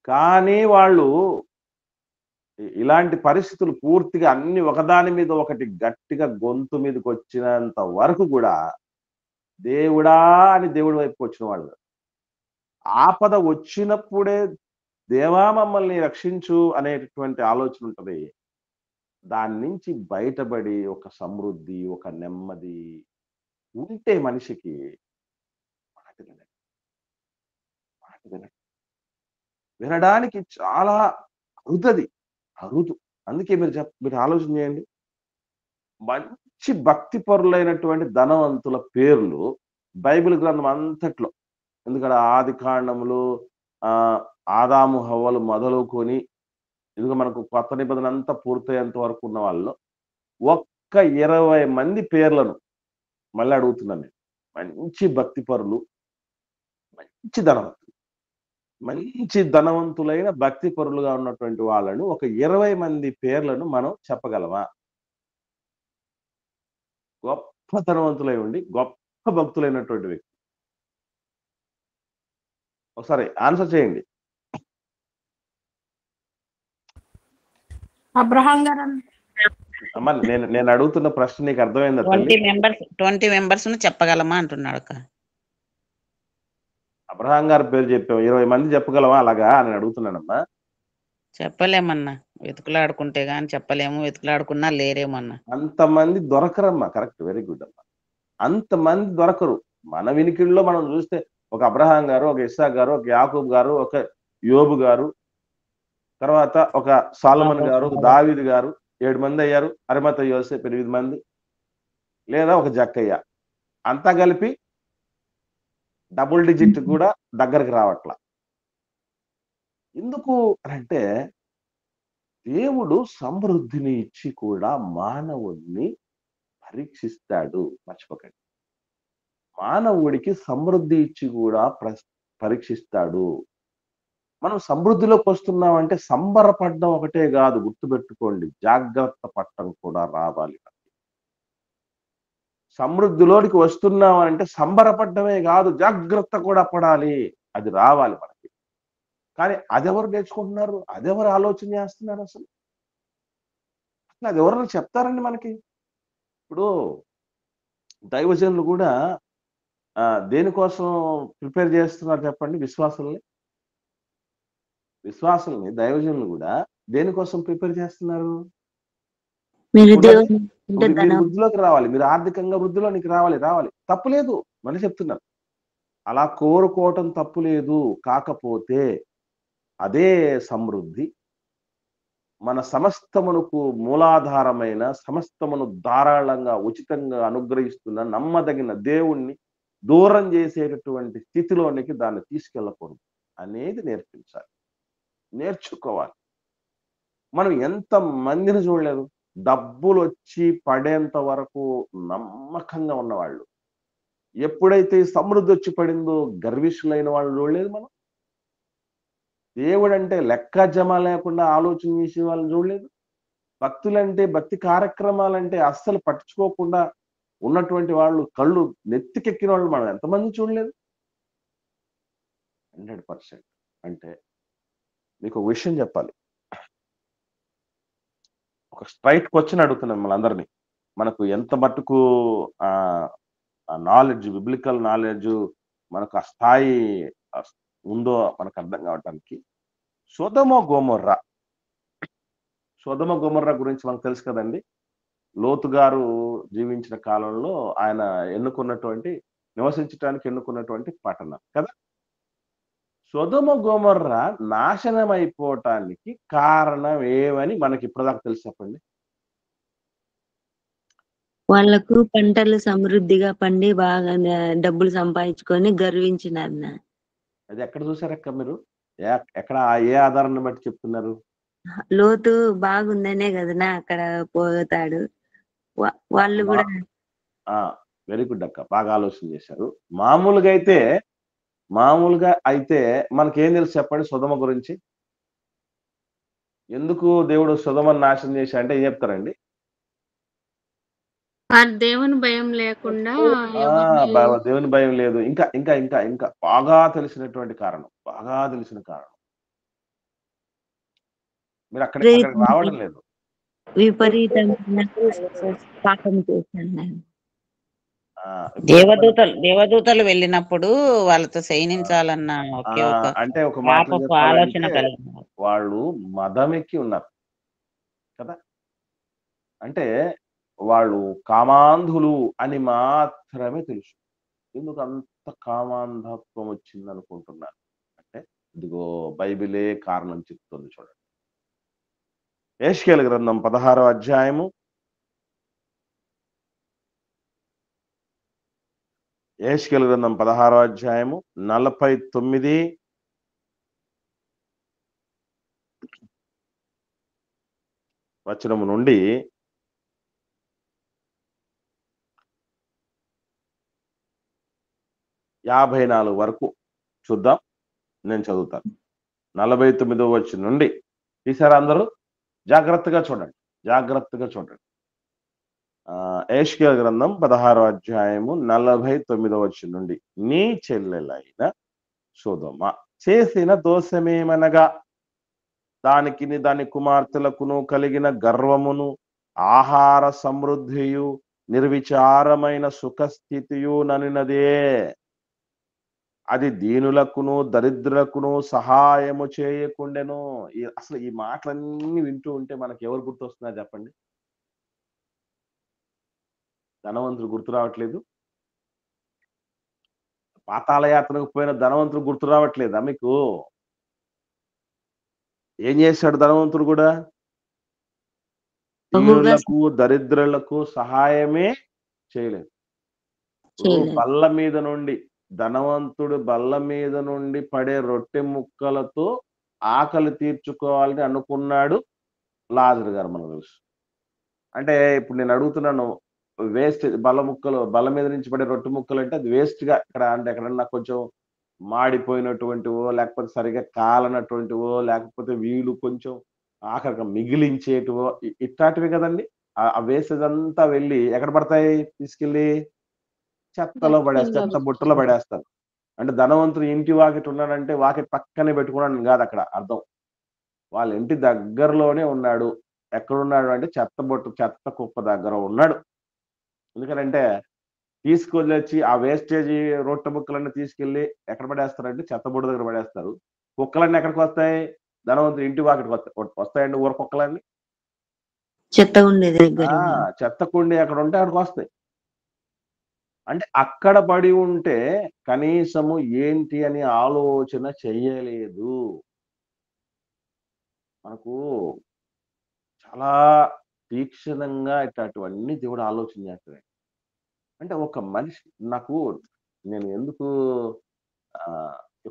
కానీ వాళ్ళు ఇలాంటి పరిస్థితులు పూర్తిగా అన్ని ఒకదాని మీద ఒకటి గట్టిగా గొంతు మీదకి వచ్చినంత వరకు కూడా దేవుడా అని దేవుడి వైపు వచ్చిన వాళ్ళు. ఆపద వచ్చినప్పుడే దేవా మమ్మల్ని రక్షించు అనేటటువంటి ఆలోచన ఉంటది. దాని నుంచి బయటపడి ఒక సమృద్ధి, ఒక నెమ్మది ఉంటే మనిషికి మాట వినడు. మాట వినడు. వినడానికి చాలా అరుదు. అందుకే మీరు ఆలోచన చేయండి. మంచి భక్తి పరులైనటువంటి ధనవంతుల పేర్లు బైబిల్ గ్రంథం అంతట్లో, ఎందుకంటే ఆది కాండములు ఆదాము హవ్వలు మొదలుకొని ఇదిగో మనకు కొత్త నిబంధన అంతా పూర్తయ్యేంత వరకు ఉన్న వాళ్ళు ఒక్క 20 మంది పేర్లను మళ్ళీ అడుగుతున్నాను నేను. మంచి భక్తి పరులు, మంచి ధనవంతులైన భక్తి పరులుగా ఉన్నటువంటి వాళ్ళను ఒక 20 మంది పేర్లను మనం చెప్పగలమా? గొప్ప ధనవంతులై ఉండి గొప్ప భక్తులైనటువంటి వ్యక్తి. ఒకసారి ఆన్సర్ చేయండి. అబ్రహాం గారు అమ్మ, నేను అడుగుతున్న ప్రశ్న నీకు అర్థమైందా తల్లి? 20 మెంబర్స్ చెప్పగలమా అంటున్నాడు అక్క. అబ్రహాం గారి పేరు చెప్పావు, 20 మంది చెప్పగలవా అలాగా అని అడుగుతున్నానమ్మా. చెప్పలేమన్నా, వెతుకులాడుకుంటే గాని చెప్పలేము, వెతుకులాడుకున్నా లేరేమన్నా. అంతమంది దొరకరమ్మా. కరెక్ట్, వెరీ గుడ్ అమ్మా. అంతమంది దొరకరు. మన వినికిడిలో మనం చూస్తే ఒక అబ్రహాం గారు, ఒక ఇస్సాకు గారు, ఒక యాకూబ్ గారు, ఒక యోబు గారు, తర్వాత ఒక సాలమన్ గారు, ఒక దావీదు గారు, 7 మంది అయ్యారు. అరిమత యోసేపు 8 మంది, లేదా ఒక జక్కయ్య. అంతా కలిపి డబుల్ డిజిట్ కూడా దగ్గరికి రావట్లా. ఎందుకు అంటే దేవుడు సమృద్ధిని ఇచ్చి కూడా మానవుడిని పరీక్షిస్తాడు. మర్చిపోకండి, మానవుడికి సమృద్ధి ఇచ్చి కూడా పరీక్షిస్తాడు. మనం సమృద్ధిలోకి వస్తున్నామంటే సంబరపడడం ఒకటే కాదు, గుర్తుపెట్టుకోండి, జాగ్రత్త పడటం కూడా రావాలి. సమృద్ధిలోనికి వస్తున్నామంటే సంబరపడమే కాదు, జాగ్రత్త కూడా పడాలి. అది రావాలి మనకి. కానీ అదెవరు నేర్చుకుంటున్నారు? అదెవరు ఆలోచన చేస్తున్నారు? అసలు అది ఎవరైనా చెప్తారండి మనకి? ఇప్పుడు దైవజనులు కూడా దేనికోసం ప్రిపేర్ చేస్తున్నారు చెప్పండి? విశ్వాసుల్ని దైవజనులు కూడా దేనికోసం ప్రిపేర్ చేస్తున్నారు? మీరు వృద్ధిలోకి రావాలి, మీరు ఆర్థికంగా వృద్ధిలోనికి రావాలి. తప్పులేదు, మళ్ళీ చెప్తున్నాను, అలా కోరుకోవటం తప్పులేదు. కాకపోతే అదే సమృద్ధి మన సమస్తమునకు మూలాధారమైన, సమస్తమును ధారాళంగా ఉచితంగా అనుగ్రహిస్తున్న నమ్మదగిన దేవుణ్ణి దూరం చేసేటటువంటి స్థితిలోనికి దాన్ని తీసుకెళ్ళకూడదు అనేది నేర్చుకోవాలి. మనం ఎంత మందిని చూడలేదు, డబ్బులు వచ్చి పడేంత వరకు నమ్మకంగా ఉన్నవాళ్ళు. ఎప్పుడైతే సమృద్ధి వచ్చి పడిందో గర్విష్ఠులైన వాళ్ళు చూడలేదు మనం. దేవుడంటే లెక్క జమ లేకుండా ఆలోచన చేసే వాళ్ళని చూడలేదు. భక్తులంటే, భక్తి కార్యక్రమాలంటే అస్సలు పట్టించుకోకుండా ఉన్నటువంటి వాళ్ళు, కళ్ళు నెత్తికెక్కిన వాళ్ళు మనం ఎంతమంది చూడలేదు? 100%. అంటే మీకు ఒక విషయం చెప్పాలి, ఒక స్ట్రైట్ క్వశ్చన్ అడుగుతున్నాను మనందరినీ. మనకు ఎంత మట్టుకు నాలెడ్జ్, బిబ్లికల్ నాలెడ్జ్ మనకు ఆ స్థాయి ఉందో మనకు అర్థం కావటానికి, సొదొమ గొమొర్రా గురించి మనకు తెలుసు కదండి. లోతు గారు జీవించిన కాలంలో ఆయన నివసించడానికి ఎన్నుకున్నటువంటి పట్టణం కదా. సొదొమ గొమొర్రా నాశనం అయిపోవటానికి కారణం ఏమని మనకి ఇప్పటిదాకా తెలుసు చెప్పండి? వాళ్ళకు పంటలు సమృద్ధిగా పండి బాగా డబ్బులు సంపాదించుకొని గర్వించినారు. అది ఎక్కడ చూసారక్క మీరు? ఎక్కడ ఏ ఆధారాన్ని బట్టి చెప్తున్నారు? లోతు బాగుందనే కదనా అక్కడ పోతాడు. వాళ్ళు మా కూడా వెరీ గుడ్ అక్క, బాగా ఆలోచన చేశారు. మామూలుగా అయితే మనకేం తెలుసు చెప్పండి సొదమ గురించి? ఎందుకు దేవుడు సొదమను నాశనం చేశా అంటే ఏం చెప్తారండి? ఆ దేవుని భయం లేకుండా ఆ ఎవరిని దేవుని భయం లేదు. ఇంకా ఇంకా ఇంకా ఇంకా బాగా తెలిసిన కారణం. మీరు అక్కడికి రావడం లేదు. విపరీతమైన పాపం చేశాను నేను. దేవదూతలు వెళ్ళినప్పుడు వాళ్ళతో శయనించాలన్న ఒకే ఒక అంటే ఒక మాటలో పాపపు ఆలోచన చెప్పాలంటే కలిగిన వాళ్ళు మదమెక్కి ఉన్నారు కదా. అంటే వాళ్ళు కామాంధులు అని మాత్రమే తెలుసు. ఎందుకు అంత కామాంధత్వం వచ్చింది అనుకుంటున్నారు అంటే ఇదిగో బైబిలే కారణం చెప్తుంది చూడండి. యెహెజ్కేలు గ్రంథం 16వ అధ్యాయము. యెహెజ్కేలు గ్రంథం 16వ అధ్యాయము 49 వచనము నుండి 54 వరకు చూద్దాం. నేను చదువుతాను. 49వ వచనం నుండి తీసారా అందరూ? జాగ్రత్తగా చూడండి. యెహెజ్కేలు గ్రంథం 16వ అధ్యాయము 49వ వచనం నుండి. నీ చెల్లెలైన సొదొమ చేసిన దోషమేమనగా దానికిని దాని కుమార్తెలకును కలిగిన గర్వమును, ఆహార సమృద్ధియు, నిర్విచారమైన సుఖస్థితియు ననినదే. అది దీనులకును దరిద్రులకును సహాయము చేయకుండెను. అసలు ఈ మాటలన్నీ వింటూ ఉంటే మనకి ఎవరు గుర్తొస్తున్నారు చెప్పండి? ధనవంతుడు గుర్తు రావట్లేదు? పాతాళయాత్రకు పోయిన ధనవంతుడు గుర్తు రావట్లేదా మీకు? ఏం చేశాడు ధనవంతుడు కూడా? దీనులకు దరిద్రులకు సహాయమే చేయలేదు. బల్ల మీద నుండి ధనవంతుడు బల్ల మీద నుండి పడే రొట్టె ముక్కలతో ఆకలి తీర్చుకోవాలని అనుకున్నాడు లాజరు గారు, మనకు తెలుసు. అంటే ఇప్పుడు నేను అడుగుతున్నాను, వేస్ట్ బల్ల మీద నుంచి పడే రొట్టె ముక్కలు అంటే అది వేస్ట్ గా ఇక్కడ అంటే ఎక్కడన్నా కొంచెం మాడిపోయినటువంటివో, లేకపోతే సరిగా కాలనటువంటివో, లేకపోతే వీళ్ళు కొంచెం ఆఖరిగా మిగిలించేటివో ఇట్లాంటివి కదండి. ఆ వేసేదంతా వెళ్ళి ఎక్కడ పడతాయి? తీసుకెళ్ళి చెత్తలో పడేస్తారు, చెత్త బుట్టలో పడేస్తారు. అంటే ధనవంతుడు ఇంటి వాకిటి ఉన్నాడంటే వాకిటి పక్కనే పెట్టుకున్నాడు కాదు అక్కడ అర్థం. వాళ్ళ ఇంటి దగ్గరలోనే ఉన్నాడు. ఎక్కడున్నాడు అంటే చెత్త కుప్ప దగ్గర ఉన్నాడు. ఎందుకంటే తీసుకొచ్చి ఆ వేస్టేజ్ రొట్టె ముక్కలన్నీ తీసుకెళ్లి ఎక్కడ పడేస్తారంటే చెత్త బుట్ట దగ్గర పడేస్తారు. కుక్కలన్నీ ఎక్కడికి వస్తాయి? ధనవంతుడు ఇంటి వాకిటికి వస్తాయండి. ఊర కుక్కలన్నీ చెత్త ఉండేది చెత్త కుండి అక్కడ ఉంటే అక్కడికి వస్తాయి. అంటే అక్కడ పడి ఉంటే కనీసము ఏంటి అని ఆలోచన చెయ్యలేదు. మనకు చాలా తీక్షణంగా ఇట్లాంటివన్నీ దేవుడు ఆలోచన చేస్తాడు. అంటే ఒక మనిషి నేను ఎందుకు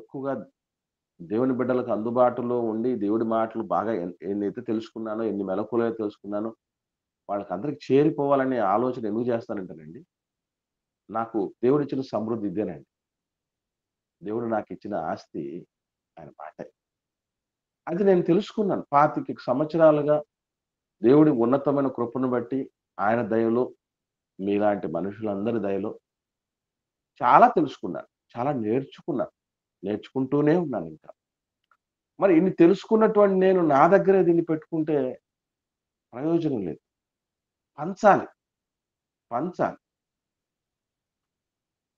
ఎక్కువగా దేవుని బిడ్డలకు అందుబాటులో ఉండి దేవుడి మాటలు బాగా ఎన్నైతే తెలుసుకున్నానో, ఎన్ని మెలకువలు తెలుసుకున్నానో వాళ్ళకి అందరికి చేరిపోవాలనే ఆలోచన ఎందుకు చేస్తానంటేనండి, నాకు దేవుడు ఇచ్చిన సమృద్ధి ఇదేనండి. దేవుడు నాకు ఇచ్చిన ఆస్తి ఆయన మాటే. అది నేను తెలుసుకున్నాను 25 సంవత్సరాలుగా దేవుడి ఉన్నతమైన కృపను బట్టి, ఆయన దయలో, మీలాంటి మనుషులందరి దయలో చాలా తెలుసుకున్నాను, చాలా నేర్చుకున్నాను, నేర్చుకుంటూనే ఉన్నాను ఇంకా. మరి ఇన్ని తెలుసుకున్నటువంటి నేను నా దగ్గరే దీన్ని పెట్టుకుంటే ప్రయోజనం లేదు. పంచాలి.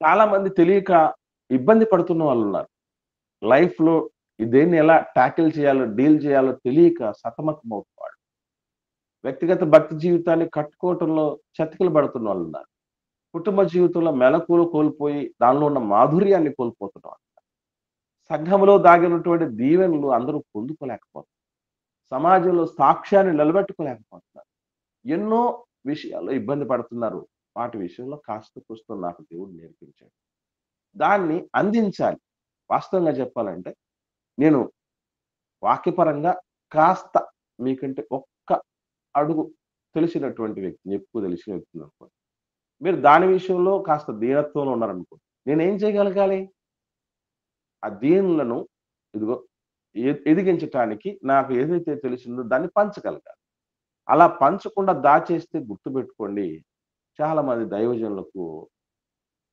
చాలా మంది తెలియక ఇబ్బంది పడుతున్న వాళ్ళు ఉన్నారు. లైఫ్‌లో దేన్ని ఎలా టాకిల్ చేయాలో, డీల్ చేయాలో తెలియక సతమతమవుతున్నారు. వ్యక్తిగత భక్తి జీవితాన్ని కట్టుకోవటంలో చతికిల పడుతున్న వాళ్ళు ఉన్నారు. కుటుంబ జీవితంలో మెలకువలు కోల్పోయి దానిలో ఉన్న మాధుర్యాన్ని కోల్పోతున్నారు. సంఘంలో దాగినటువంటి దీవెనలు అందరూ పొందుకోలేకపోతున్నారు. సమాజంలో సాక్ష్యాన్ని నిలబెట్టుకోలేకపోతున్నారు. ఎన్నో విషయాల్లో ఇబ్బంది పడుతున్నారు. వాటి విషయంలో కాస్త కూస్తో నాకు దేవుడు నేర్పించాడు. దాన్ని అందించాలి. వాస్తవంగా చెప్పాలంటే నేను వాక్యపరంగా కాస్త మీకంటే ఒక్క అడుగు తెలిసినటువంటి వ్యక్తిని, ఎక్కువ తెలిసిన వ్యక్తిని అనుకోండి. మీరు దాని విషయంలో కాస్త దీనత్వంలో ఉన్నారనుకోండి. నేనేం చేయగలగాలి? ఆ దీనులను ఇదిగో ఎదిగించటానికి నాకు ఏదైతే తెలిసిందో దాన్ని పంచగలగాలి. అలా పంచకుండా దాచేస్తే గుర్తుపెట్టుకోండి, చాలా మంది దైవజనులకు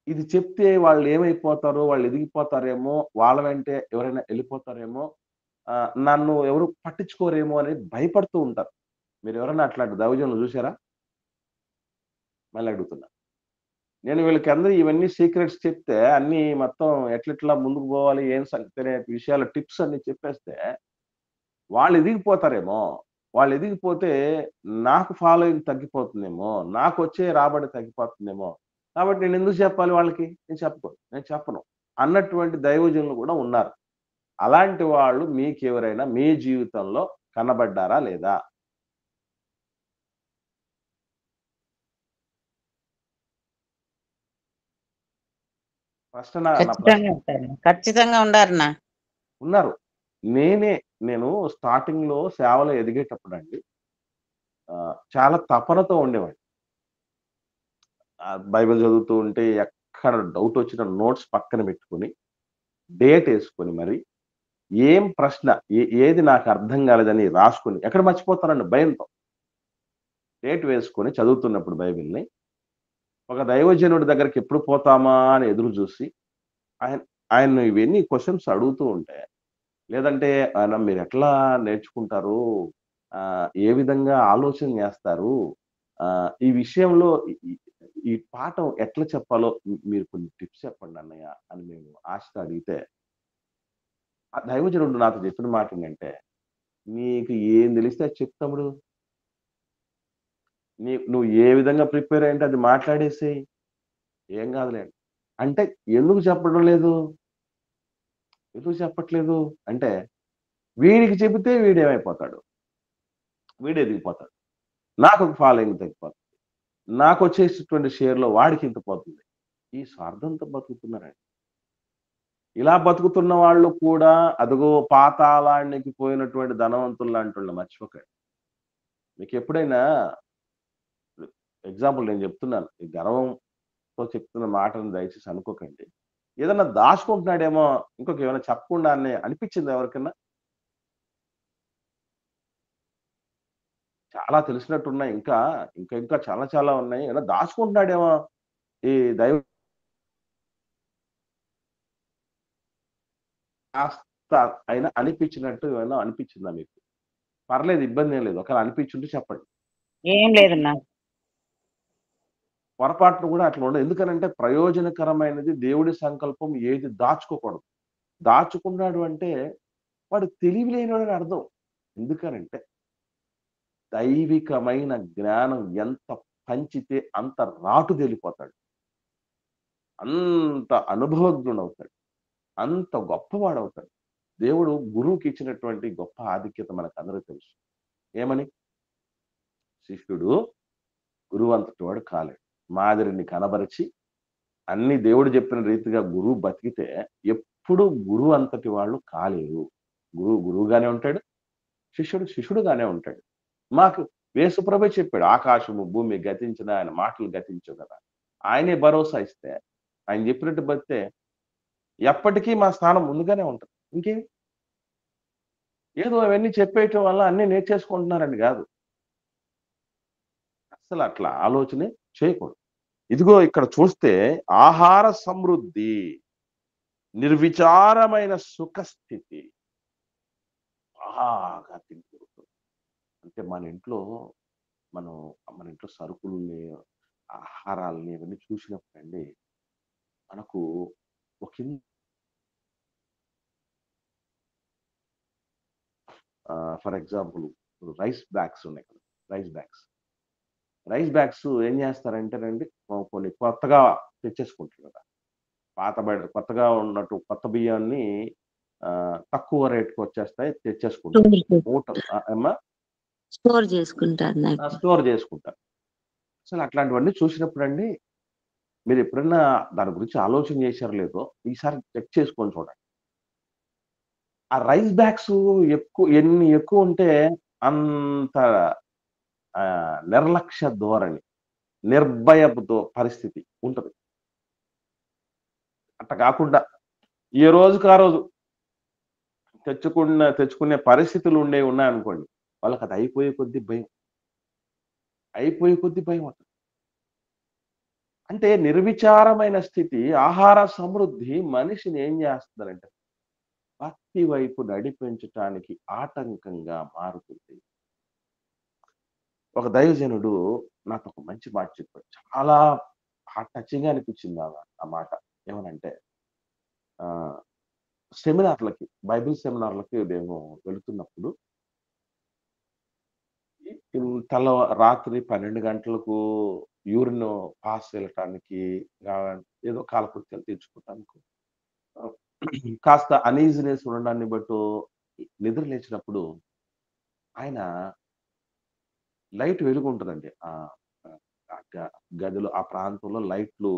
ఇది చెప్తే వాళ్ళు ఏమైపోతారో, వాళ్ళు ఎదిగిపోతారేమో, వాళ్ళ వెంటే ఎవరైనా ఎళ్ళిపోతారేమో, నన్ను ఎవరు పట్టించుకోరేమో అని భయపడుతూ ఉంటారు. మీరెవరైనా అట్లాంటి దైవజనులు చూసారా? మళ్ళీ అడుగుతున్నా. నేను వీళ్ళకందరూ ఇవన్నీ సీక్రెట్స్ చెప్తే అన్నీ మొత్తం ఎట్లెట్లా ముందుకు పోవాలి, ఏం సంగతి అనే విషయాల టిప్స్ అన్నీ చెప్పేస్తే వాళ్ళు ఎదిగిపోతారేమో. వాళ్ళు ఎదిగిపోతే నాకు ఫాలోయింగ్ తగ్గిపోతుందేమో, నాకొచ్చే రాబడి తగ్గిపోతుందేమో. కాబట్టి నేనెందుకు చెప్పాలి వాళ్ళకి? నేను చెప్పను అన్నటువంటి దైవజనులు కూడా ఉన్నారు. అలాంటి వాళ్ళు మీకెవరైనా మీ జీవితంలో కనబడ్డారా లేదా? ప్రశ్న నా ప్రశ్న. ఖచ్చితంగా ఉంటారు. ఖచ్చితంగా ఉండారన్నా. ఉన్నారు. నేను స్టార్టింగ్‌లో సేవలో ఎదిగేటప్పుడండి చాలా తపనతో ఉండేవాడిని. బైబిల్ చదువుతూ ఉంటే ఎక్కడ డౌటొచ్చినా నోట్స్ పక్కన పెట్టుకొని, డేటేసుకొని మరి ఏం ప్రశ్న ఏది నాకు అర్థం కాలేదని రాసుకొని ఎక్కడ మర్చిపోతానండి భయంతో. డేట్ వేసుకొని చదువుతున్నప్పుడు బైబిల్‌ని, ఒక దైవజనుడి దగ్గరికి ఎప్పుడు పోతామా అని ఎదురు చూసి, ఆయన ఆయన్ని ఇవన్నీ క్వెషన్స్ అడుగుతూ ఉంటే, లేదంటే ఆయన మీరెట్లా నేర్చుకుంటారు? ఏ విధంగా ఆలోచన చేస్తారు? ఈ విషయంలో ఈ ఈ ఈ పాఠం ఎట్లా చెప్పాలో మీరు కొన్ని టిప్స్ చెప్పండి అన్నయ్య అని నేను ఆశతో అడిగితే, ఆ దైవజనుడు నాతో చెప్పిన మాట ఏంటంటే, "నీకు ఏం తెలిస్తే అది చెప్పు తమ్ముడు. నువ్వు ఏ విధంగా ప్రిపేర్ అయ్యుంటే అది మాట్లాడేసేయి. ఏం కాదులే." అంటే ఎందుకు చెప్పడం లేదు? ఎందుకు చెప్పట్లేదు? అంటే వీడికి చెబితే వీడేమైపోతాడు? వీడు ఎదిగిపోతాడు. నాకొక ఫాలోయింగ్ తగ్గిపోతుంది. నాకొచ్చేసేటువంటి షేర్‌లో వాడికింత పోతుంది. ఈ స్వార్థంతో బతుకుతున్నారండి. ఇలా బతుకుతున్న వాళ్ళు కూడా అదిగో పాతాళానికి పోయినటువంటి ధనవంతుల్లాంటోళ్ళు మర్చిపోకండి. మీకెప్పుడైనా ఎగ్జాంపుల్ నేను చెప్తున్నాను. ఈ గర్వంతో చెప్తున్న మాటను దయచేసి అనుకోకండి. ఏదన్నా దాచుకుంటున్నాడేమో ఇంకొకేమైనా చెప్పకుండానే అనిపిచ్చిందా ఎవరికన్నా? చాలా తెలిసినట్టున్నాయి ఇంకా చాలా చాలా ఉన్నాయి. ఏమైనా దాచుకుంటున్నాడేమో ఈ దైవ కాస్త అయినా అనిపించినట్టు ఏమైనా అనిపించిందా మీకు? పర్లేదు ఇబ్బందేం లేదు. ఒకవేళ అనిపించుంటే చెప్పండి. ఏం లేదన్నా. పొరపాటున కూడా అట్లా ఉండదు. ఎందుకనంటే ప్రయోజనకరమైనది దేవుడి సంకల్పం ఏది దాచుకోకూడదు. దాచుకున్నాడు అంటే వాడు తెలివి లేనివాడని అర్థం. ఎందుకనంటే దైవికమైన జ్ఞానం ఎంత పంచితే అంత రాటుదేలిపోతాడు. అంత అనుభవజ్ఞుడవుతాడు. అంత గొప్పవాడవుతాడు. దేవుడు గురువుకిచ్చినటువంటి గొప్ప ఆధిక్యత మనకందరికి తెలుసు. ఏమని? శిష్యుడు గురువంతటి వాడు కాలేడు. మాదిరిని కనబరిచి అన్ని దేవుడు చెప్పిన రీతిగా గురువు బతికితే ఎప్పుడు గురువు అంతటి వాళ్ళు కాలేరు. గురువు గురువుగానే ఉంటాడు. శిష్యుడు శిష్యుడుగానే ఉంటాడు. మాకు యేసుప్రభే చెప్పాడు. ఆకాశము, భూమి గతించిన ఆయన మాటలు గతించవు కదా! ఆయనే భరోసా ఇస్తే, ఆయన చెప్పినట్టు బతికితే ఎప్పటికీ మా స్థానం ముందుగానే ఉంటది. ఇంకేమి? ఏదో అవన్నీ చెప్పేయటం వల్ల అన్నీ నేర్చేసుకుంటున్నారని గాదు. అస్సలు అట్లా ఆలోచనే చేయకూడదు. ఇదిగో ఇక్కడ చూస్తే ఆహార సమృద్ధి, నిర్విచారమైన సుఖస్థితి బాగా తింటూ అంటే మనం మన ఇంట్లో సరుకుల్ని, ఆహారాల్ని ఇవన్నీ చూసినప్పుడండి మనకు ఒక ఫర్ ఎగ్జాంపుల్ రైస్ బ్యాగ్స్ ఉన్నాయి కదా! రైస్ బ్యాగ్స్ ఏం చేస్తారంటేనండి కొన్ని కొత్తగా తెచ్చేసుకుంటారు కదా! కొత్తగా ఉన్నట్టు కొత్త బియ్యాన్ని తక్కువ రేట్‌కి వచ్చేస్తాయి తెచ్చేసుకుంటారు. మూట ఏమ్మా? స్టోర్ చేసుకుంటారు నాకు. స్టోర్ చేసుకుంటారు. అసలు అట్లాంటివన్నీ చూసినప్పుడండి మీరెప్పుడన్నా దాని గురించి ఆలోచన చేశారో లేదో ఈసారి చెక్ చేసుకొని చూడండి. ఆ రైస్ బ్యాగ్స్ ఎన్ని ఎక్కువ ఉంటే అంత నిర్లక్ష్య ధోరణి, నిర్భయపు పరిస్థితి ఉంటది. అట్ట కాకుండా ఏ రోజుకి ఆ రోజు తెచ్చుకునే పరిస్థితులు ఉన్నాయనుకోండి, వాళ్ళకి అది అయిపోయే కొద్దీ భయం ఉంటది. అంటే నిర్విచారమైన స్థితి, ఆహార సమృద్ధి మనిషిని ఏం చేస్తదంటే భక్తి వైపు నడిపించటానికి ఆటంకంగా మారుతుంది. ఒక దైవజనుడు నాకు ఒక మంచి మాట చెప్పాడు. చాలా టచింగ్‌గా అనిపించింది ఆ మాట. ఏమనంటే ఆహ్, బైబిల్ సెమినార్‌లకి మేము వెళుతున్నప్పుడు రాత్రి 12 గంటలకు యూరిన్ పాస్ వెళ్ళటానికి ఏదో కాలకృత్యాలు తీర్చుకోవటానికో కాస్త అనీజినెస్ ఉండడాన్ని బట్టో నిద్ర లేచినప్పుడు ఆయన లైట్ వెలుగుంటదండి. ఆ గదిలో ఆ ప్రాంతంలో లైట్లు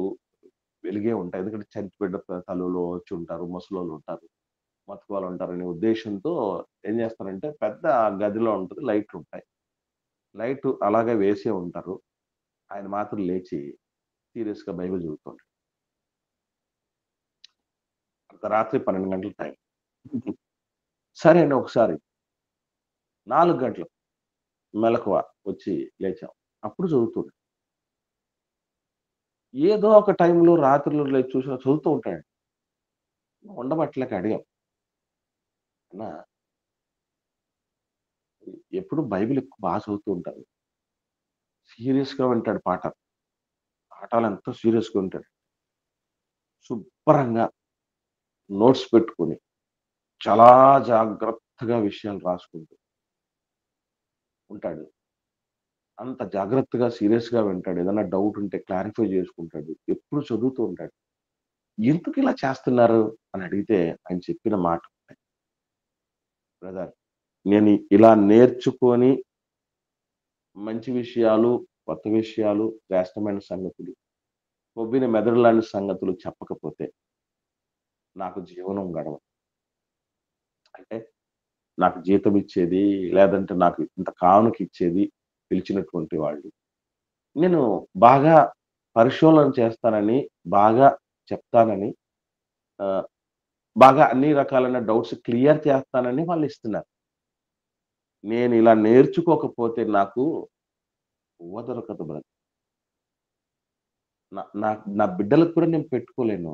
వెలిగే ఉంటాయి. ఎందుకంటే చనిపోయిన తల్లులు వచ్చుంటారు, ముసలోళ్ళుంటారు, మతుకువాళ్ళుంటారనే ఉద్దేశ్యంతో ఏం చేస్తారంటే పెద్ద గదిలో ఉంటది. లైట్లుంటాయి. లైట్ అలాగే వేసే ఉంటారు. ఆయన మాత్రం లేచి సీరియస్‌గా బైబిల్ చదువుతుంటాడు. అర్ధరాత్రి 12 గంటల టైం. సరే అండి ఒకసారి 4 గంటలకు మెలకువ వచ్చి లేచాం. అప్పుడు చదువుతుండు. ఏదో ఒక టైంలో రాత్రిలో లేచి చూసినా చదువుతూ ఉంటాడు. ఉండబట్టలేక అడిగాం. అన్నా ఎప్పుడు బైబిల్ ఎక్కువ చదువుతూ ఉంటారు. సీరియస్‌గా వింటాడు పాఠాలు. పాఠాలెంతో సీరియస్‌గా వింటాడు. శుభ్రంగా నోట్స్ పెట్టుకొని, చాలా జాగ్రత్తగా విషయాలు రాసుకుంటూ ఉంటాడు. అంత జాగ్రత్తగా, సీరియస్‌గా వింటాడు. ఏదన్నా డౌట్ ఉంటే క్లారిఫై చేసుకుంటాడు. ఎప్పుడు చదువుతూ ఉంటాడు. ఎందుకిలా చేస్తున్నారు అని అడిగితే ఆయన చెప్పిన మాట బ్రదర్ నేను ఇలా నేర్చుకొని మంచి విషయాలు, కొత్త విషయాలు, శ్రేష్టమైన సంగతులు, కొవ్విన మెదడు లాంటి సంగతులు చెప్పకపోతే నాకు జీవనం గడవదు. అంటే నాకు జీతం ఇచ్చేది, లేదంటే నాకు ఇంత కానుకిచ్చేది పిలిచినటువంటి వాళ్ళు. నేను బాగా పరిశోధన చేస్తానని, బాగా చెప్తానని, ఆహ్, బాగా అన్ని రకాలైన డౌట్స్ క్లియర్ చేస్తానని వాళ్ళిస్తున్నారు. నేనిలా నేర్చుకోకపోతే నాకు దొరకదు బ్రదర్. నా బిడ్డలకు కూడా నేను పెట్టుకోలేను.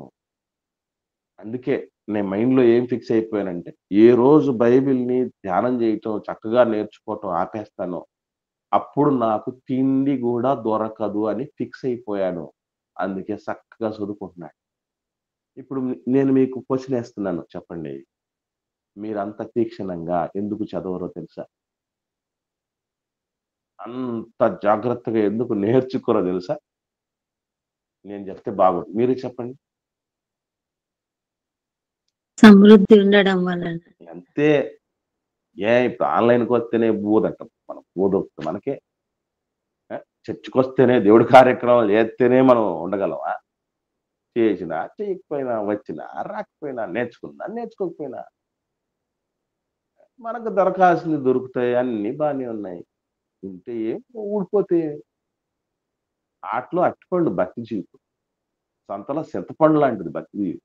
అందుకే నేను మైండ్‌లో ఏం ఫిక్స్ అయిపోయానంటే, ఏ రోజు బైబిల్‌ని ధ్యానం చేయటం, చక్కగా నేర్చుకోవటం ఆపేస్తానో, అప్పుడు నాకు తిండి గూడా దొరకదు అని ఫిక్స్ అయిపోయాను. అందుకే చక్కగా చదువుకుంటున్నాను. ఇప్పుడు నేను మీకు క్వెషన్ ఏస్తున్నాను చెప్పండి. మీరంత తీక్షణంగా ఎందుకు చదవరో తెలుసా? అంత జాగ్రత్తగా ఎందుకు నేర్చుకోరో తెలుసా? నేను చెప్తే బాగోదు. మీరే చెప్పండి. సమృద్ధి ఉండడం వలన. అంతే. ఇప్పుడు ఆన్‌లైన్‌కొస్తేనే బూదంటాం. మనం బూదొస్తే మనకే. చర్చ్‌కొస్తేనే దేవుడి కార్యక్రమాలు చేస్తేనే మనం ఉండగలమా? చేసినా, చేయకపోయినా, వచ్చినా, రాకపోయినా, నేర్చుకున్నా, నేర్చుకోకపోయినా మనకు దొరకాల్సినవి దొరుకుతాయి. అన్నీ బానే ఉన్నాయి. ఉంటే ఏం ఊడిపోతే ఏం? ఆటలో అరటిపండు భక్తి జీవితం. సంతలో చింతపండు లాంటిది భక్తి జీవితం.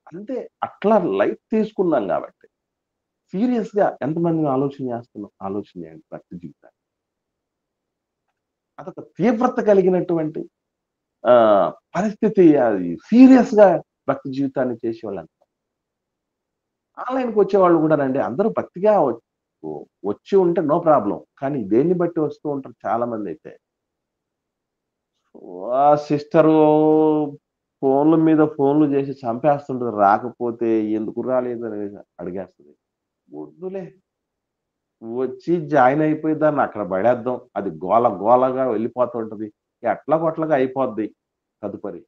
అంతే అట్లా లైట్ తీసుకున్నాం గాబట్టి, సీరియస్‌గా ఎంతమంది ఆలోచన చేస్తున్నాం? ఆలోచన చేయండి భక్తి జీవితాన్ని. అదొక తీవ్రత కలిగినటువంటి పరిస్థితి అది సీరియస్‌గా భక్తి జీవితాన్ని చేసేవాళ్ళంట. ఆన్‌లైన్‌కొచ్చేవాళ్ళు గూడానండి అందరూ భక్తిగా వచ్చి ఉంటే నో ప్రాబ్లమ్. కానీ దేన్ని బట్టి వస్తూ ఉంటారు చాలా మందైతే. ఆ సిస్టరు ఫోన్‌ల మీద ఫోన్‌లు జేసి చంపేస్తుంటది. రాకపోతే ఎందుకు రాలేదని అడిగేస్తది. వద్దులే వచ్చి జాయిన్ అయిపోయి దాన్ని అక్కడ పడేద్దాం. అది గోల గోలగా వెళ్ళిపోతూ ఉంటది. ఎట్లాగొట్లాగా అయిపోద్ది తదుపరి.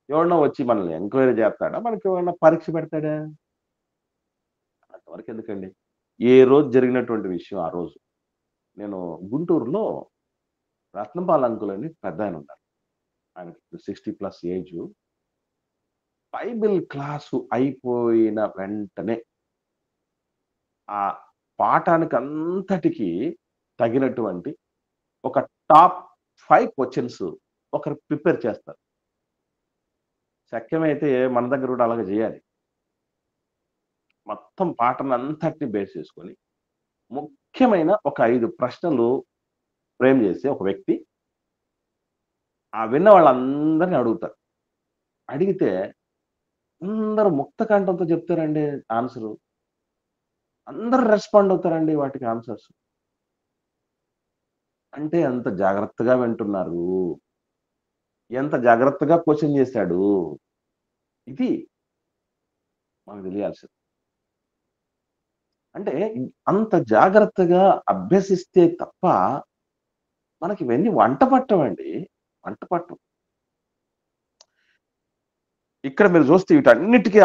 ఎవడన్నా వచ్చి మనల్ని ఎంక్వైరీ చేస్తాడా? మనకేమన్నా పరీక్ష పెడతాడా? అంతవరకు ఎందుకండి. ఏ రోజు జరిగినటువంటి విషయం ఆ రోజు. నేను గుంటూరులో రత్నపాల్ అంకుల్ అని పెద్దాయనున్నారు. ఆయనకి 60 ప్లస్ ఏజు. బైబిల్ క్లాసు అయిపోయిన వెంటనే ఆ పాఠానికి అంతటికి తగినటువంటి ఒక టాప్ 5 క్వెషన్స్ ఒకరు ప్రిపేర్ చేస్తారు. శక్యమైతే మన దగ్గర కూడా అలాగే చేయాలి. మొత్తం పాఠాన్నంతటిని బేస్ చేసుకొని ముఖ్యమైన ఒక 5 ప్రశ్నలు ఫ్రేమ్ చేసి ఒక వ్యక్తి ఆ విన్న వాళ్ళందరిని అడుగుతారు. అడిగితే అందరూ ముక్త కంఠంతో చెప్తారండి ఆన్సరు. అందరూ రెస్పాండ్ అవుతారండి వాటికి ఆన్సర్స్. అంటే ఎంత జాగ్రత్తగా వింటున్నారు. ఎంత జాగ్రత్తగా క్వెషన్ చేశాడు. ఇది మనకు తెలియాల్సింది. అంటే అంత జాగ్రత్తగా అభ్యసిస్తే తప్ప మనకి ఇవన్నీ వంట పట్టవండి. వంట పట్టవు. ఇక్కడ మీరు చూస్తే వీటన్నిటికీ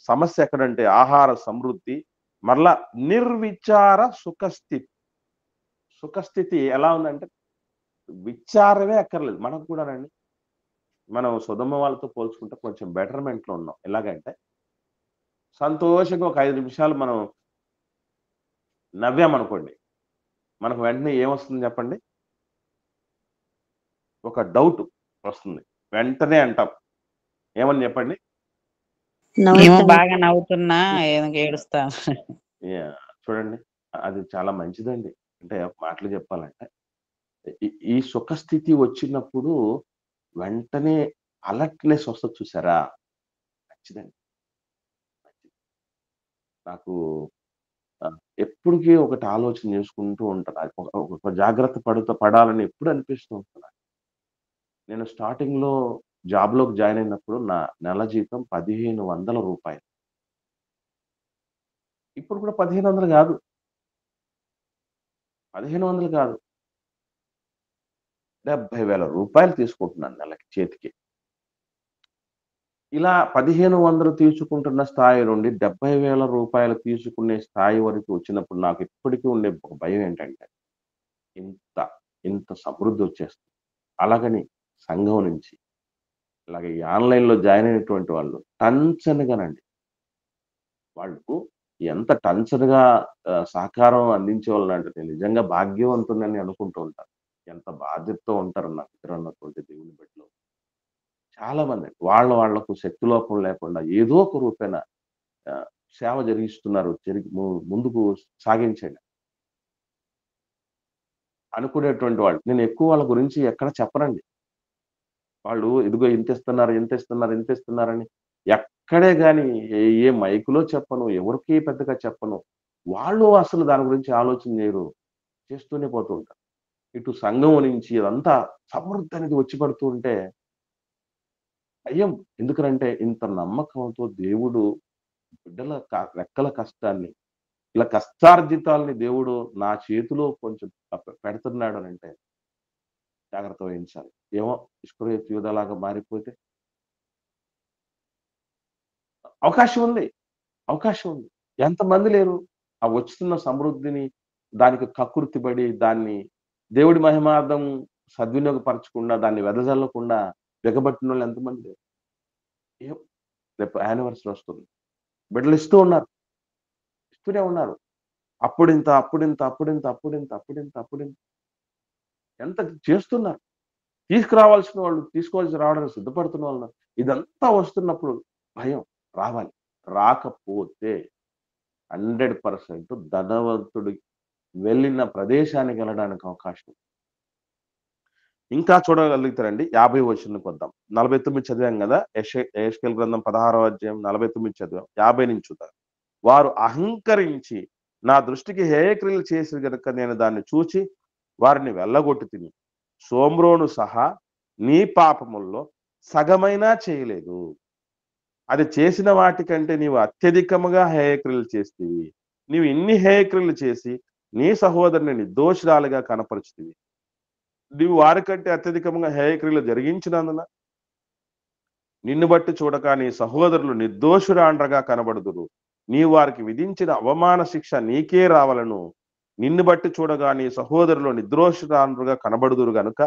సమస్య ఎక్కడంటే ఆహార సమృద్ధి, మరలా నిర్విచార సుఖస్థితి. సుఖస్థితి ఎలా ఉందంటే విచారమే అక్కర్లేదు. మనకు కూడానండి. మనం సుధమ్మ వాళ్ళతో పోల్చుకుంటే కొంచెం బెటర్మెంట్‌లో ఉన్నాం. ఎలాగంటే సంతోషంగా ఒక 5 నిమిషాలు మనం నవ్వామనుకోండి. మనకు వెంటనే ఏమొస్తుంది చెప్పండి? ఒక డౌట్ వస్తుంది. వెంటనే అంటాం. ఏమని చెప్పండి? ఏమో బాగా నవ్వుతున్నా ఏడుస్తా. చూడండి అది చాలా మంచిదండి. అంటే మాటలు చెప్పాలంటే ఈ సుఖస్థితి వచ్చినప్పుడు వెంటనే అలర్ట్‌నెస్ వస్తది చూసారా? మంచిదండి. నాకు ఎప్పటికీ ఒకటి ఆలోచన చేసుకుంటూ ఉంటాను. ఒక జాగ్రత్త పడాలని ఎప్పుడు అనిపిస్తూ ఉంటుంది. నేను స్టార్టింగ్‌లో జాబ్‌లోకి జాయిన్ అయినప్పుడు నా నెల జీతం రూ. 1500. ఇప్పుడు కూడా 1500 కాదు. 1500 కాదు. రూ. 70,000 తీసుకుంటున్నాను నెలకి చేతికి. ఇలా 1500 తీసుకుంటున్న స్థాయి నుండి రూ. 70,000 తీసుకునే స్థాయి వరకు వచ్చినప్పుడు నాకు ఇప్పటికీ ఉండే ఒక భయం ఏంటంటే ఇంత సమృద్ధి వచ్చేస్తుంది. అలాగని సంఘం నుంచి అలాగే ఈ ఆన్‌లైన్‌లో జాయిన్ అయినటువంటి వాళ్ళు టంచనగానండి. వాళ్ళు ఎంత టంచనగా సహకారం అందించేవాళ్ళంటే నేను నిజంగా భాగ్యవంతుడినని అనుకుంటూ ఉంటాను. ఎంత బాధ్యతతో ఉంటారో నా దగ్గర ఉన్నటువంటి దేవుని బిడ్డలు. చాలా మంది వాళ్ళకు శక్తి లోపం లేకుండా ఏదో ఒక రూపేణ సేవ జరిగిస్తున్నారు. ముందుకు సాగించండి. అనుకునేటువంటి వాళ్ళు. నేను ఎక్కువ వాళ్ళ గురించి ఎక్కడ చెప్పనండి. వాళ్ళు ఇదిగో ఇంతిస్తున్నారని ఎక్కడే గాని ఏ మైక్‌లో చెప్పను. ఎవరికీ పెద్దగా చెప్పను. వాళ్ళు అసలు దాని గురించి ఆలోచన చేయరు. చేస్తూనే పోతూ ఉంటారు. ఇటు సంఘం నుంచి ఇదంతా సమృద్ధి అనేది వచ్చి పడుతూ ఉంటే భయం. ఎందుకనంటే ఇంత నమ్మకంతో దేవుడు బిడ్డల రెక్కల కష్టాన్ని, ఇలా కష్టార్జితాల్ని దేవుడు నా చేతిలో కొంచెం పెడుతున్నాడు అనంటే జాగ్రత్త వహించాలి. ఏమో ఇస్కరియోతు యూదాలాగా మారిపోతే అవకాశం ఉంది. అవకాశం ఉంది. ఎంతమంది లేరు? ఆ వస్తున్న సమృద్ధిని దానికి కక్కుర్తిపడి దాన్ని దేవుడి మహిమార్థం సద్వినియోగపరచకుండా దాన్ని వెదజల్లకుండా బిగబట్టినోళ్ళు ఎంతమంది లేరు? రేపు యానివర్సరీ వస్తుంది. బిడ్డలు ఇస్తూ ఉన్నారు. ఇస్తూనే ఉన్నారు. అప్పుడింత ఎంత చేస్తున్నారు. తీసుకురావాల్సిన వాళ్ళు తీసుకోవాల్సి రావడానికి సిద్ధపడుతున్న వాళ్ళు ఇదంతా వస్తున్నప్పుడు భయం రావాలి. రాకపోతే 100% ధనవంతుడు వెళ్ళిన ప్రదేశానికి వెళ్ళడానికి అవకాశం. ఇంకా చూడగలుగుతారండి. 50 వచనంకి వద్దాం. 49 చదివాం కదా! యెహెజ్కేలు గ్రంథం 16వ అధ్యాయం 49 చదివాం. 50 నుంచి చూద్దాం. వారు అహంకరించి నా దృష్టికి హేయక్రియలు చేసి గనుక నేను దాన్ని చూచి వారిని వెళ్ళగొట్టి తిని సోమ్రోను సహా నీ పాపముల్లో సగమైనా చేయలేదు. అది చేసిన వాటికంటే నీవు అత్యధికముగా హేయక్రియలు చేస్తీవి. నీవు ఇన్ని హేయక్రియలు చేసి నీ సహోదరుని నిర్దోషురాలుగా కనపరుచుతివి. నీవు వారికంటే అత్యధికంగా హేయక్రియలు జరిగించినందున నిన్ను బట్టి చూడక నీ సహోదరులు నిర్దోషురాండ్రగా కనబడుదురు. నీవు వారికి విధించిన అవమాన శిక్ష నీకే రావలను. నిన్ను బట్టి చూడగా నీ సహోదరులు నిర్దోషురాండ్రుగా కనబడుదురు గనుక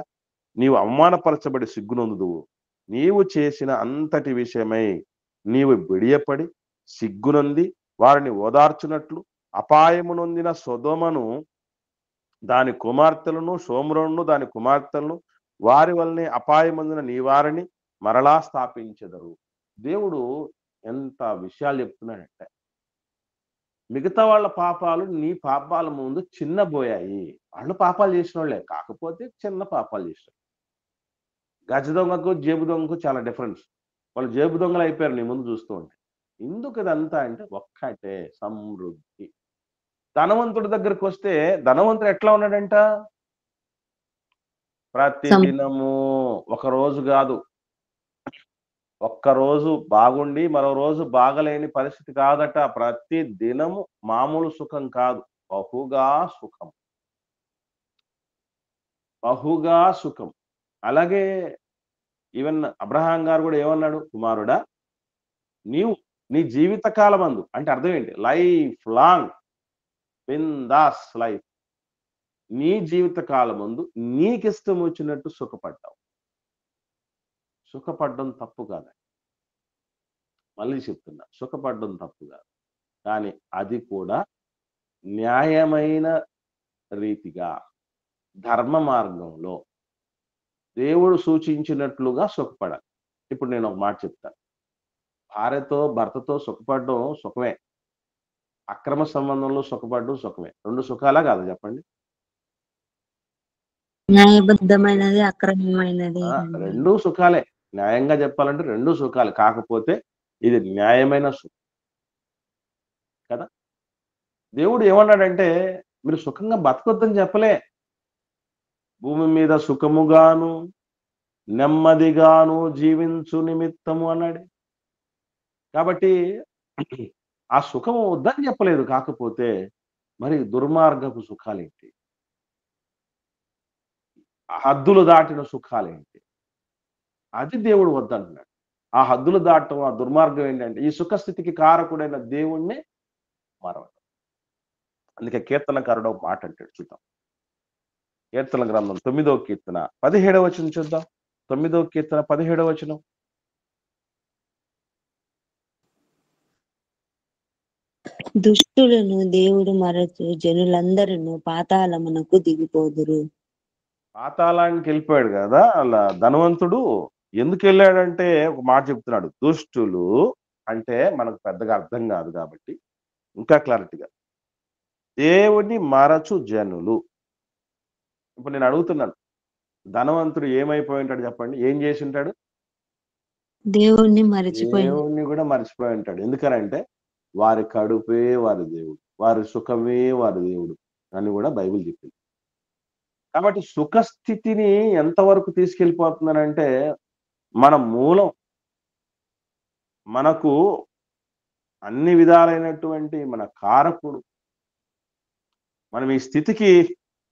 నీవు అవమానపరచబడి సిగ్గునొందుదువు. నీవు చేసిన అంతటి విషయమై నీవు బిడియపడి సిగ్గునొంది వారిని ఓదార్చునట్లు అపాయము నొందిన సొదొమను దాని కుమార్తెలను, షోమ్రోనును దాని కుమార్తెలను వారి వల్లనే అపాయమందున నీ వారిని మరలా స్థాపించెదరు. దేవుడు ఎంత విషయాలు చెప్తున్నాడంటే, మిగతా వాళ్ళ పాపాలు నీ పాపాల ముందు చిన్నబోయాయి. వాళ్ళు పాపాలు చేసినోళ్ళే, కాకపోతే చిన్న పాపాలు చేసినారు. గజ దొంగకు జేబు దొంగకు చాలా డిఫరెన్స్. వాళ్ళు జేబు దొంగలు అయిపోయారు నీ ముందు చూస్తూ ఉంటే. ఎందుకు ఇదంతా అంటే ఒక్కటే, సమృద్ధి. ధనవంతుడి దగ్గరికి వస్తే ధనవంతుడు ఎట్లా ఉన్నాడంట? ప్రతి దినము, ఒక రోజు కాదు, ఒక్కరోజు బాగుండి మరో రోజు బాగలేని పరిస్థితి కాదట. ప్రతి దినము మామూలు సుఖం కాదు, బహుగా సుఖం, బహుగా సుఖం. అలాగే ఈవెన్ అబ్రహాం గారు కూడా ఏమన్నాడు? కుమారుడా, నీవు నీ జీవిత కాలమందు, అంటే అర్థం ఏంటి? లైఫ్ లాంగ్ బిందాస్ లైఫ్, నీ జీవిత కాలమందు నీకిష్టం వచ్చినట్టు సుఖపడ్డావు. సుఖపడ్డం తప్పు కాదు, మళ్ళీ చెప్తున్నా, సుఖపడ్డం తప్పు కాదు. కానీ అది కూడా న్యాయమైన రీతిగా, ధర్మ మార్గంలో, దేవుడు సూచించినట్లుగా సుఖపడాలి. ఇప్పుడు నేను ఒక మాట చెప్తాను. భార్యతో భర్తతో సుఖపడడం సుఖమే, అక్రమ సంబంధంలో సుఖపడడం సుఖమే. రెండు సుఖాలా కాదు చెప్పండి? న్యాయబద్ధమైనది, అక్రమమైనది. రెండు సుఖాలే. న్యాయంగా చెప్పాలంటే రెండు సుఖాలు. కాకపోతే ఇది న్యాయమైన సుఖం కదా. దేవుడు ఏమన్నాడంటే, మీరు సుఖంగా బతకొద్దని చెప్పలే. భూమి మీద సుఖముగాను నెమ్మదిగాను జీవించు నిమిత్తము అన్నాడు. కాబట్టి ఆ సుఖము వద్దని చెప్పలేదు. కాకపోతే మరి దుర్మార్గపు సుఖాలేంటి, హద్దులు దాటిన సుఖాలేంటి, అది దేవుడు వద్దంటున్నాడు. ఆ హద్దులు దాటం, ఆ దుర్మార్గం ఏంటంటే ఈ సుఖస్థితికి కారకుడైన దేవుణ్ణి మరవడం. అందుకే కీర్తనకారుడు ఒక మాట అంటాడు, చూద్దాం. కీర్తన గ్రంథం 9వ కీర్తన 17వ వచనం చూద్దాం. 9వ కీర్తన 17వ వచనం. దుష్టులను దేవుడు మరచు, జనులందరూ పాతాళమునకు దిగిపోదురు. పాతాళానికి వెళ్ళిపోయాడు కదా అలా ధనవంతుడు. ఎందుకు వెళ్ళాడంటే ఒక మాట చెప్తున్నాడు. దుష్టులు అంటే మనకు పెద్దగా అర్థం కాదు కాబట్టి ఇంకా క్లారిటీగా, దేవుని మరచు జనులు. ఇప్పుడు నేను అడుగుతున్నాను, ధనవంతుడు ఏమైపోయి ఉంటాడు చెప్పండి? ఏం చేసి ఉంటాడు? దేవుణ్ణి మరచిపోయి, దేవుణ్ణి కూడా మర్చిపోయి ఉంటాడు. ఎందుకనంటే వారి కడుపే వారి దేవుడు, వారి సుఖమే వారి దేవుడు అని కూడా బైబిల్ చెప్పింది. కాబట్టి సుఖస్థితిని ఎంతవరకు తీసుకెళ్ళిపోతున్నారంటే, మన మూలం, మనకు అన్ని విధాలైనటువంటి మన కారకుడు, మనం ఈ స్థితికి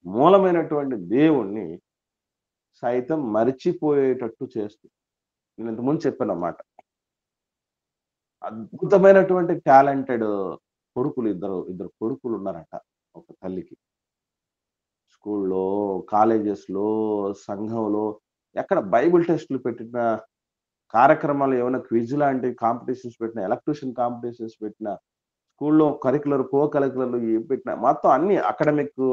మూలమైనటువంటి దేవుణ్ణి సైతం మరిచిపోయేటట్టు చేస్తుంది. నేను ఇంతకుముందు చెప్పాను అన్నమాట. అద్భుతమైనటువంటి టాలెంటెడ్ కొడుకులు, ఇద్దరు కొడుకులు ఉన్నారట ఒక తల్లికి. స్కూల్లో, కాలేజెస్లో, సంఘంలో, ఎక్కడ బైబిల్ టెస్టులు పెట్టిన, కార్యక్రమాలు ఏమైనా క్విజ్ లాంటి కాంపిటీషన్స్ పెట్టిన, ఎలక్ట్రిషన్ కాంపిటీషన్స్ పెట్టిన, స్కూల్లో కరికులర్, కో కరికులర్ ఏం పెట్టినా, మొత్తం అన్ని academic,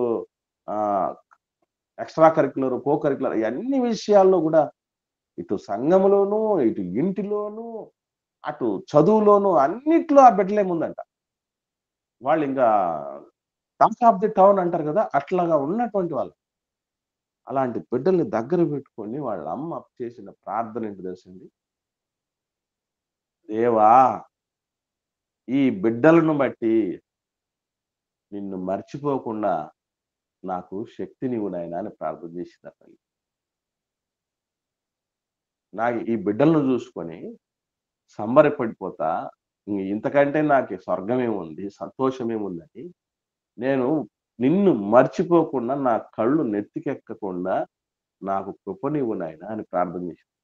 extra curricular, co curricular, అన్ని విషయాల్లో కూడా ఇటు సంఘంలోనూ, ఇటు ఇంటిలోనూ, అటు చదువులోనూ, అన్నిట్లో ఆ బిడ్డలేముందంట. వాళ్ళు ఇంకా టాక్ ఆఫ్ ది టౌన్ అంటారు కదా, అట్లాగా ఉన్నటువంటి వాళ్ళు. అలాంటి బిడ్డల్ని దగ్గర పెట్టుకొని వాళ్ళ అమ్మ చేసిన ప్రార్థన ఏంటి తెలుసండి? దేవా, ఈ బిడ్డలను బట్టి నిన్ను మర్చిపోకుండా నాకు శక్తినివ్వు నాయనా అని ప్రార్థన చేసింది తల్లి. నాకు ఈ బిడ్డలను చూసుకొని సంబరపడిపోతా, ఇంతకంటే నాకు స్వర్గం ఏముంది, సంతోషం ఏముందని, నేను నిన్ను మర్చిపోకుండా, నా కళ్ళు నెత్తికెక్కకుండా నాకు కృపనివ్వు నాయనా అని ప్రార్థన చేసింది.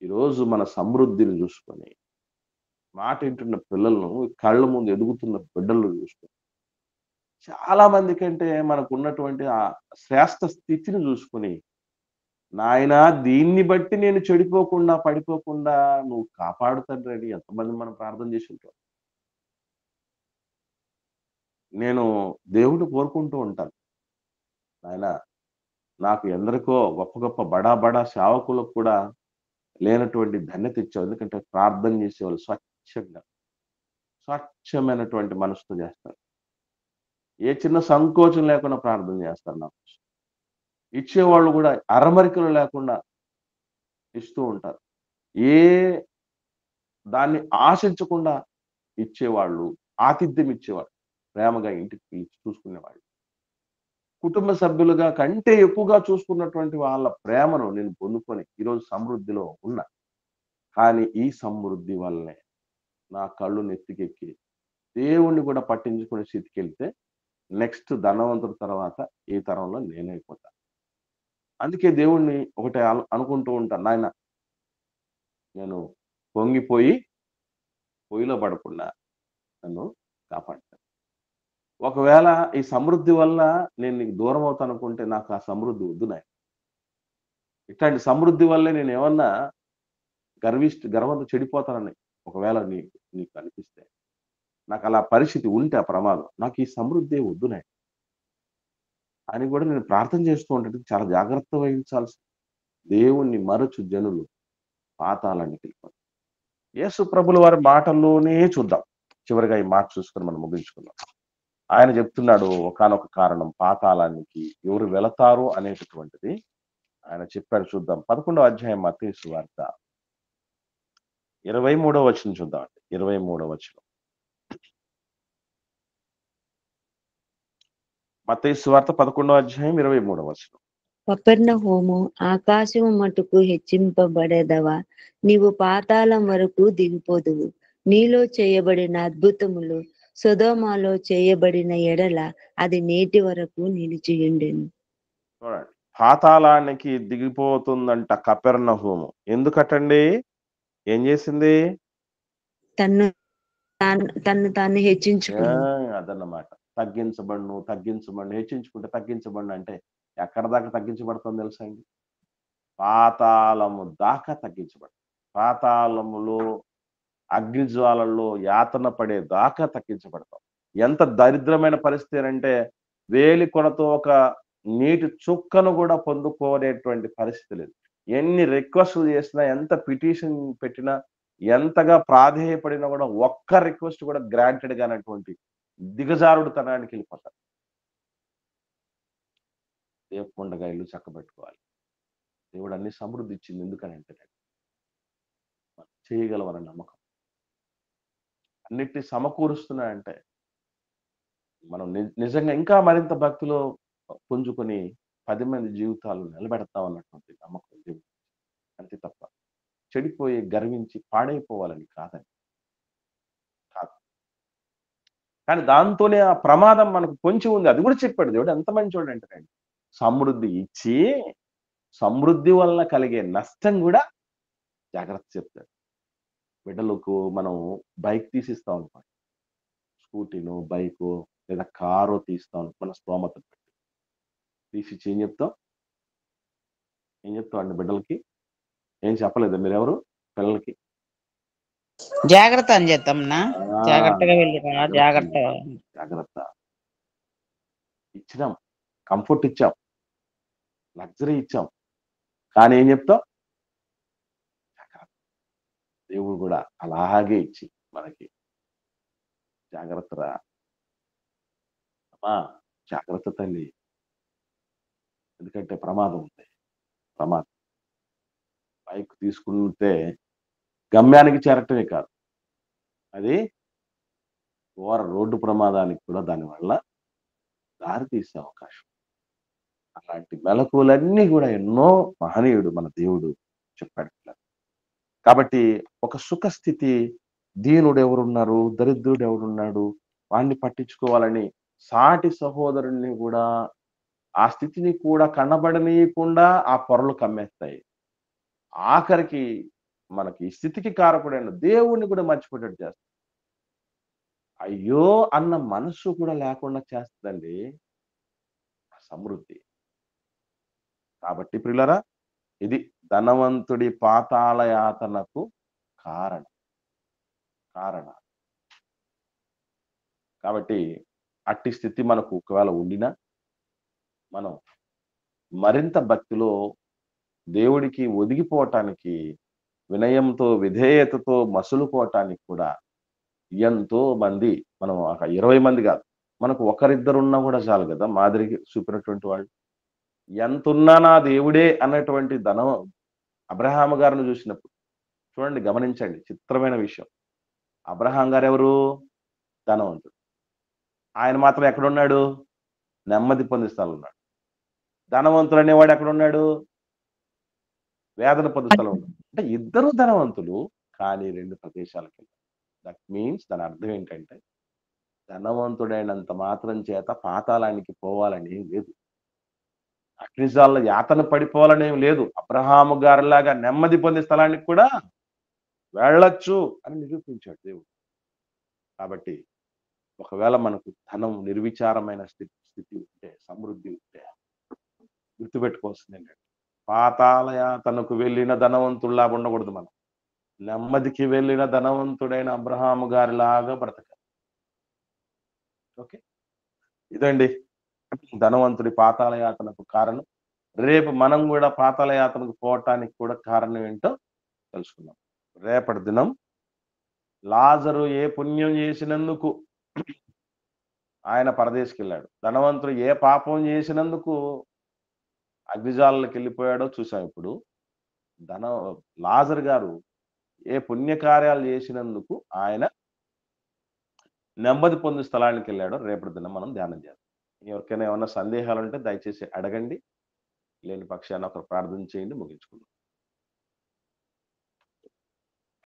ఈరోజు మన సమృద్ధిని చూసుకొని, మాట వింటున్న పిల్లలను, కళ్ళ ముందు ఎదుగుతున్న బిడ్డలను చూసుకొని, చాలా మంది కంటే మనకు ఉన్నటువంటి ఆ శ్రేష్ఠ స్థితిని చూసుకొని, నాయనా దీన్ని బట్టి నేను చెడిపోకుండా, పడిపోకుండా నువ్వు కాపాడుతండ్రి ఎంతమంది మనం ప్రార్థన చేసి ఉంటాం. నేను దేవుడు కోరుకుంటూ ఉంటాను, ఆయన నాకు ఎందరికో గొప్ప గొప్ప బడా బడా సేవకులకు కూడా లేనటువంటి ధన్యత ఇచ్చావు. ఎందుకంటే ప్రార్థన చేసేవాళ్ళు స్వచ్ఛమైనటువంటి మనసుతో చేస్తారు. ఏ చిన్న సంకోచం లేకుండా ప్రార్థన చేస్తారు నాకు. ఇచ్చేవాళ్ళు కూడా అరమరికలు లేకుండా ఇస్తూ ఉంటారు. ఏ దాన్ని ఆశించకుండా ఇచ్చేవాళ్ళు, ఆతిథ్యం ఇచ్చేవాళ్ళు, ప్రేమగా ఇంటికి పిలిచి చూసుకునేవాళ్ళు, కుటుంబ సభ్యులుగా కంటే ఎక్కువగా చూసుకున్నటువంటి వాళ్ళ ప్రేమను నేను పొందుకొని ఈరోజు సమృద్ధిలో ఉన్నా. కానీ ఈ సమృద్ధి వల్లనే నా కళ్ళు నెత్తికెక్కి దేవుణ్ణి కూడా పట్టించుకునే స్థితికి వెళ్తే నెక్స్ట్ ధనవంతుడి తర్వాత ఈ తరంలో నేనైపోతా. అందుకే దేవుణ్ణి ఒకటే అనుకుంటూ ఉంటాను, నాయన నేను పొంగిపోయి పొయ్యిలో పడకుండా నన్ను కాపాడతాను. ఒకవేళ ఈ సమృద్ధి వల్ల నేను నీకు దూరం అవుతాను అనుకుంటే నాకు ఆ సమృద్ధి వద్దు నాయన. ఇట్లాంటి సమృద్ధి వల్లే నేను ఏమన్నా గర్వంతో చెడిపోతానని ఒకవేళ నీకు అనిపిస్తే, నాకు అలా పరిస్థితి ఉంటే ఆ ప్రమాదం, నాకు ఈ సమృద్ధి వద్దు నాయన అని కూడా నేను ప్రార్థన చేస్తూ ఉంటే చాలా జాగ్రత్త వహించాల్సి. దేవుణ్ణి మరచు జనులు పాతాళానికి వెళ్ళిపోతారు. యేసు ప్రభుల వారి మాటల్లోనే చూద్దాం. చివరిగా ఈ మాట చూసుకొని మనం ముగించుకుందాం. ఆయన చెప్తున్నాడు ఒకానొక కారణం పాతాళానికి ఎవరు వెళతారు అనేటటువంటిది ఆయన చెప్పాడు. చూద్దాం 11వ అధ్యాయం మత్తయి సువార్త 23వ వచనం చూద్దామండి. 23వ వచనం మత్తయి సువార్త 11వ అధ్యాయం 23వ వచనం. కపెర్నహూము, ఆకాశము మటుకు హెచ్చింపబడేదవా, నీవు పాతాళం వరకు దిగిపోదువు. నీలో చేయబడిన అద్భుతములు సొదొమలో చేయబడిన ఎడల అది నేటి వరకు నిలిచియుండెను. చూడండి, పాతాళానికి దిగిపోతుందంట కపెర్నహూము. ఎందుకటండి? ఏం చేసింది? తన్ను తాను హెచ్చించుకుని. అదన్నమాట. తగ్గించబడి హెచ్చించుకుంటే తగ్గించబడి అంటే ఎక్కడ దాకా తగ్గించబడుతుందో తెలుసా అండి? పాతాళము దాకా తగ్గించబడుతుంది. పాతాళములో అగ్నిజ్వాలల్లో యాతన పడే దాకా తగ్గించబడతాం. ఎంత దరిద్రమైన పరిస్థితి అంటే వేలి కొనతో ఒక నీటి చుక్కను కూడా పొందుకోనేటువంటి పరిస్థితి లేదు. ఎన్ని రిక్వెస్ట్లు చేసినా, ఎంత పిటిషన్ పెట్టినా, ఎంతగా ప్రాధేయపడినా కూడా ఒక్క రిక్వెస్ట్ కూడా గ్రాంటెడ్ గానటువంటి దిగజారుడుతనానికి వెళ్ళిపోతారు. దేవుకుండగా ఇల్లు చక్కబెట్టుకోవాలి. దేవుడు అన్ని సమృద్ధి ఇచ్చింది ఎందుకనంటే మనం చేయగలమన్న నమ్మకం. అన్నిటినీ సమకూరుస్తున్నాయంటే మనం నిజంగా ఇంకా మరింత భక్తిలో పుంజుకొని 10 మంది జీవితాలు నిలబెడతాం అన్నటువంటి నమ్మకం దేవుడు. అంతే తప్ప చెడిపోయి గర్వించి పాడైపోవాలని కాదని కాదు. కానీ దాంతోనే ఆ ప్రమాదం మనకు పొంచి ఉంది. అది కూడా చెప్పాడు దేవుడు. ఎంత మంచోడు అంటే సమృద్ధి ఇచ్చి సమృద్ధి వల్ల కలిగే నష్టం కూడా జాగ్రత్త చెప్తాడు. బిడ్డలకు మనం బైక్ తీసిస్తాం అనుకోండి, స్కూటీనో బైకో లేదా కారో తీస్తాం మన స్తోమత పెట్టి తీసిచ్చి ఏం చెప్తాం అండి బిడ్డలకి? ఏం చెప్పలేదు మీరెవరు పిల్లలకి? జాగ్రత్త అని చెప్తాంనా, జాగ్రత్తగా వెళ్ళిరా, జాగ్రత్త ఇచ్చినాం, కంఫర్ట్ ఇచ్చాం, లగ్జరీ ఇచ్చాం, కానీ ఏం చెప్తాం? దేవుడు కూడా అలాగే ఇచ్చి మనకి జాగ్రత్తరా అమ్మా, జాగ్రత్త తల్లి, ఎందుకంటే ప్రమాదం ఉంది. ప్రమాదం బైక్ తీసుకుంటే గమ్యానికి చేరటమే కాదు, అది రోడ్డు ప్రమాదానికి కూడా దానివల్ల దారి తీసే అవకాశం. అలాంటి మెలకువలన్నీ కూడా ఎన్నో మహనీయుడు మన దేవుడు చెప్పాడు. కాబట్టి ఒక సుఖస్థితి, దీనుడు ఎవరున్నారు, దరిద్రుడు ఎవరున్నాడు, వాడిని పట్టించుకోవాలని సాటి సహోదరుణ్ణి కూడా ఆ స్థితిని కూడా కనబడనీయకుండా ఆ పొరలు కమ్మేస్తాయి. ఆఖరికి మనకి ఈ స్థితికి కారకుడైన దేవుణ్ణి కూడా మర్చిపోయేటట్టు చేస్తాయి. అయ్యో అన్న మనసు కూడా లేకుండా చేస్తుందండి సమృద్ధి. కాబట్టి ప్రియులారా, ఇది ధనవంతుడి పాతాళ యాతనకు కారణం. కాబట్టి అట్టి స్థితి మనకు ఒకవేళ ఉండినా మనం మరింత భక్తిలో దేవుడికి ఒదిగిపోవటానికి, వినయంతో విధేయతతో మసులుకోవటానికి కూడా ఎంతో మంది, మనం ఒక 20 మంది కాదు, మనకు ఒకరిద్దరున్నా కూడా చాలు కదా మాదిరికి చూపినటువంటి వాళ్ళు. ఎంతున్నా నా దేవుడే అన్నటువంటి ధనం అబ్రహాము గారిని చూసినప్పుడు చూడండి, గమనించండి, చిత్రమైన విషయం. అబ్రహాం గారు ఎవరు? ధనవంతుడు. ఆయన మాత్రం ఎక్కడున్నాడు? నెమ్మది పొందే స్థలం ఉన్నాడు. ధనవంతుడు అనేవాడు ఎక్కడున్నాడు? వేదన పొందే స్థలం ఉన్నాడు. అంటే ఇద్దరు ధనవంతులు, కానీ 2 ప్రదేశాలకి. దట్ మీన్స్ దాని అర్థం ఏంటంటే, ధనవంతుడైనంత మాత్రం చేత పాతాళానికి పోవాలని ఏం లేదు, అగ్నిజాల యాతన పడిపోవాలని ఏం లేదు. అబ్రహాము గారిలాగా నెమ్మది పొందే స్థలానికి కూడా వెళ్ళొచ్చు అని నిరూపించాడు దేవుడు. కాబట్టి ఒకవేళ మనకు ధనం నిర్విచారమైన స్థితి ఉంటే, సమృద్ధి ఉంటే, గుర్తుపెట్టుకోవాల్సింది ఏంటంటే, పాతాళయాతనకు వెళ్ళిన ధనవంతుల్లాగా ఉండకూడదు. మనం నెమ్మదికి వెళ్ళిన ధనవంతుడైన అబ్రహాము గారిలాగా బ్రతకాలి. ఓకే, ఇదండి ధనవంతుడి పాతాళయాతనకు కారణం. రేపు మనం కూడా పాతాళయాతనకు పోవటానికి కూడా కారణం ఏంటో తెలుసుకుందాం. రేపటి దినం లాజరు ఏ పుణ్యం చేసినందుకు ఆయన పరదేశికి వెళ్ళాడు, ధనవంతుడు ఏ పాపం చేసినందుకు అగ్నిజాలకి వెళ్ళిపోయాడో చూసాం. ఇప్పుడు లాజరు గారు ఏ పుణ్యకార్యాలు చేసినందుకు ఆయన నెమ్మది పొందే స్థలానికి వెళ్ళాడో రేపటి దినం మనం ధ్యానం చేద్దాం. ఎవరికైనా ఏమైనా సందేహాలు ఉంటే దయచేసి అడగండి, లేని పక్షాన ఒకరు ప్రార్థన చేయండి, ముగించుకుందాం.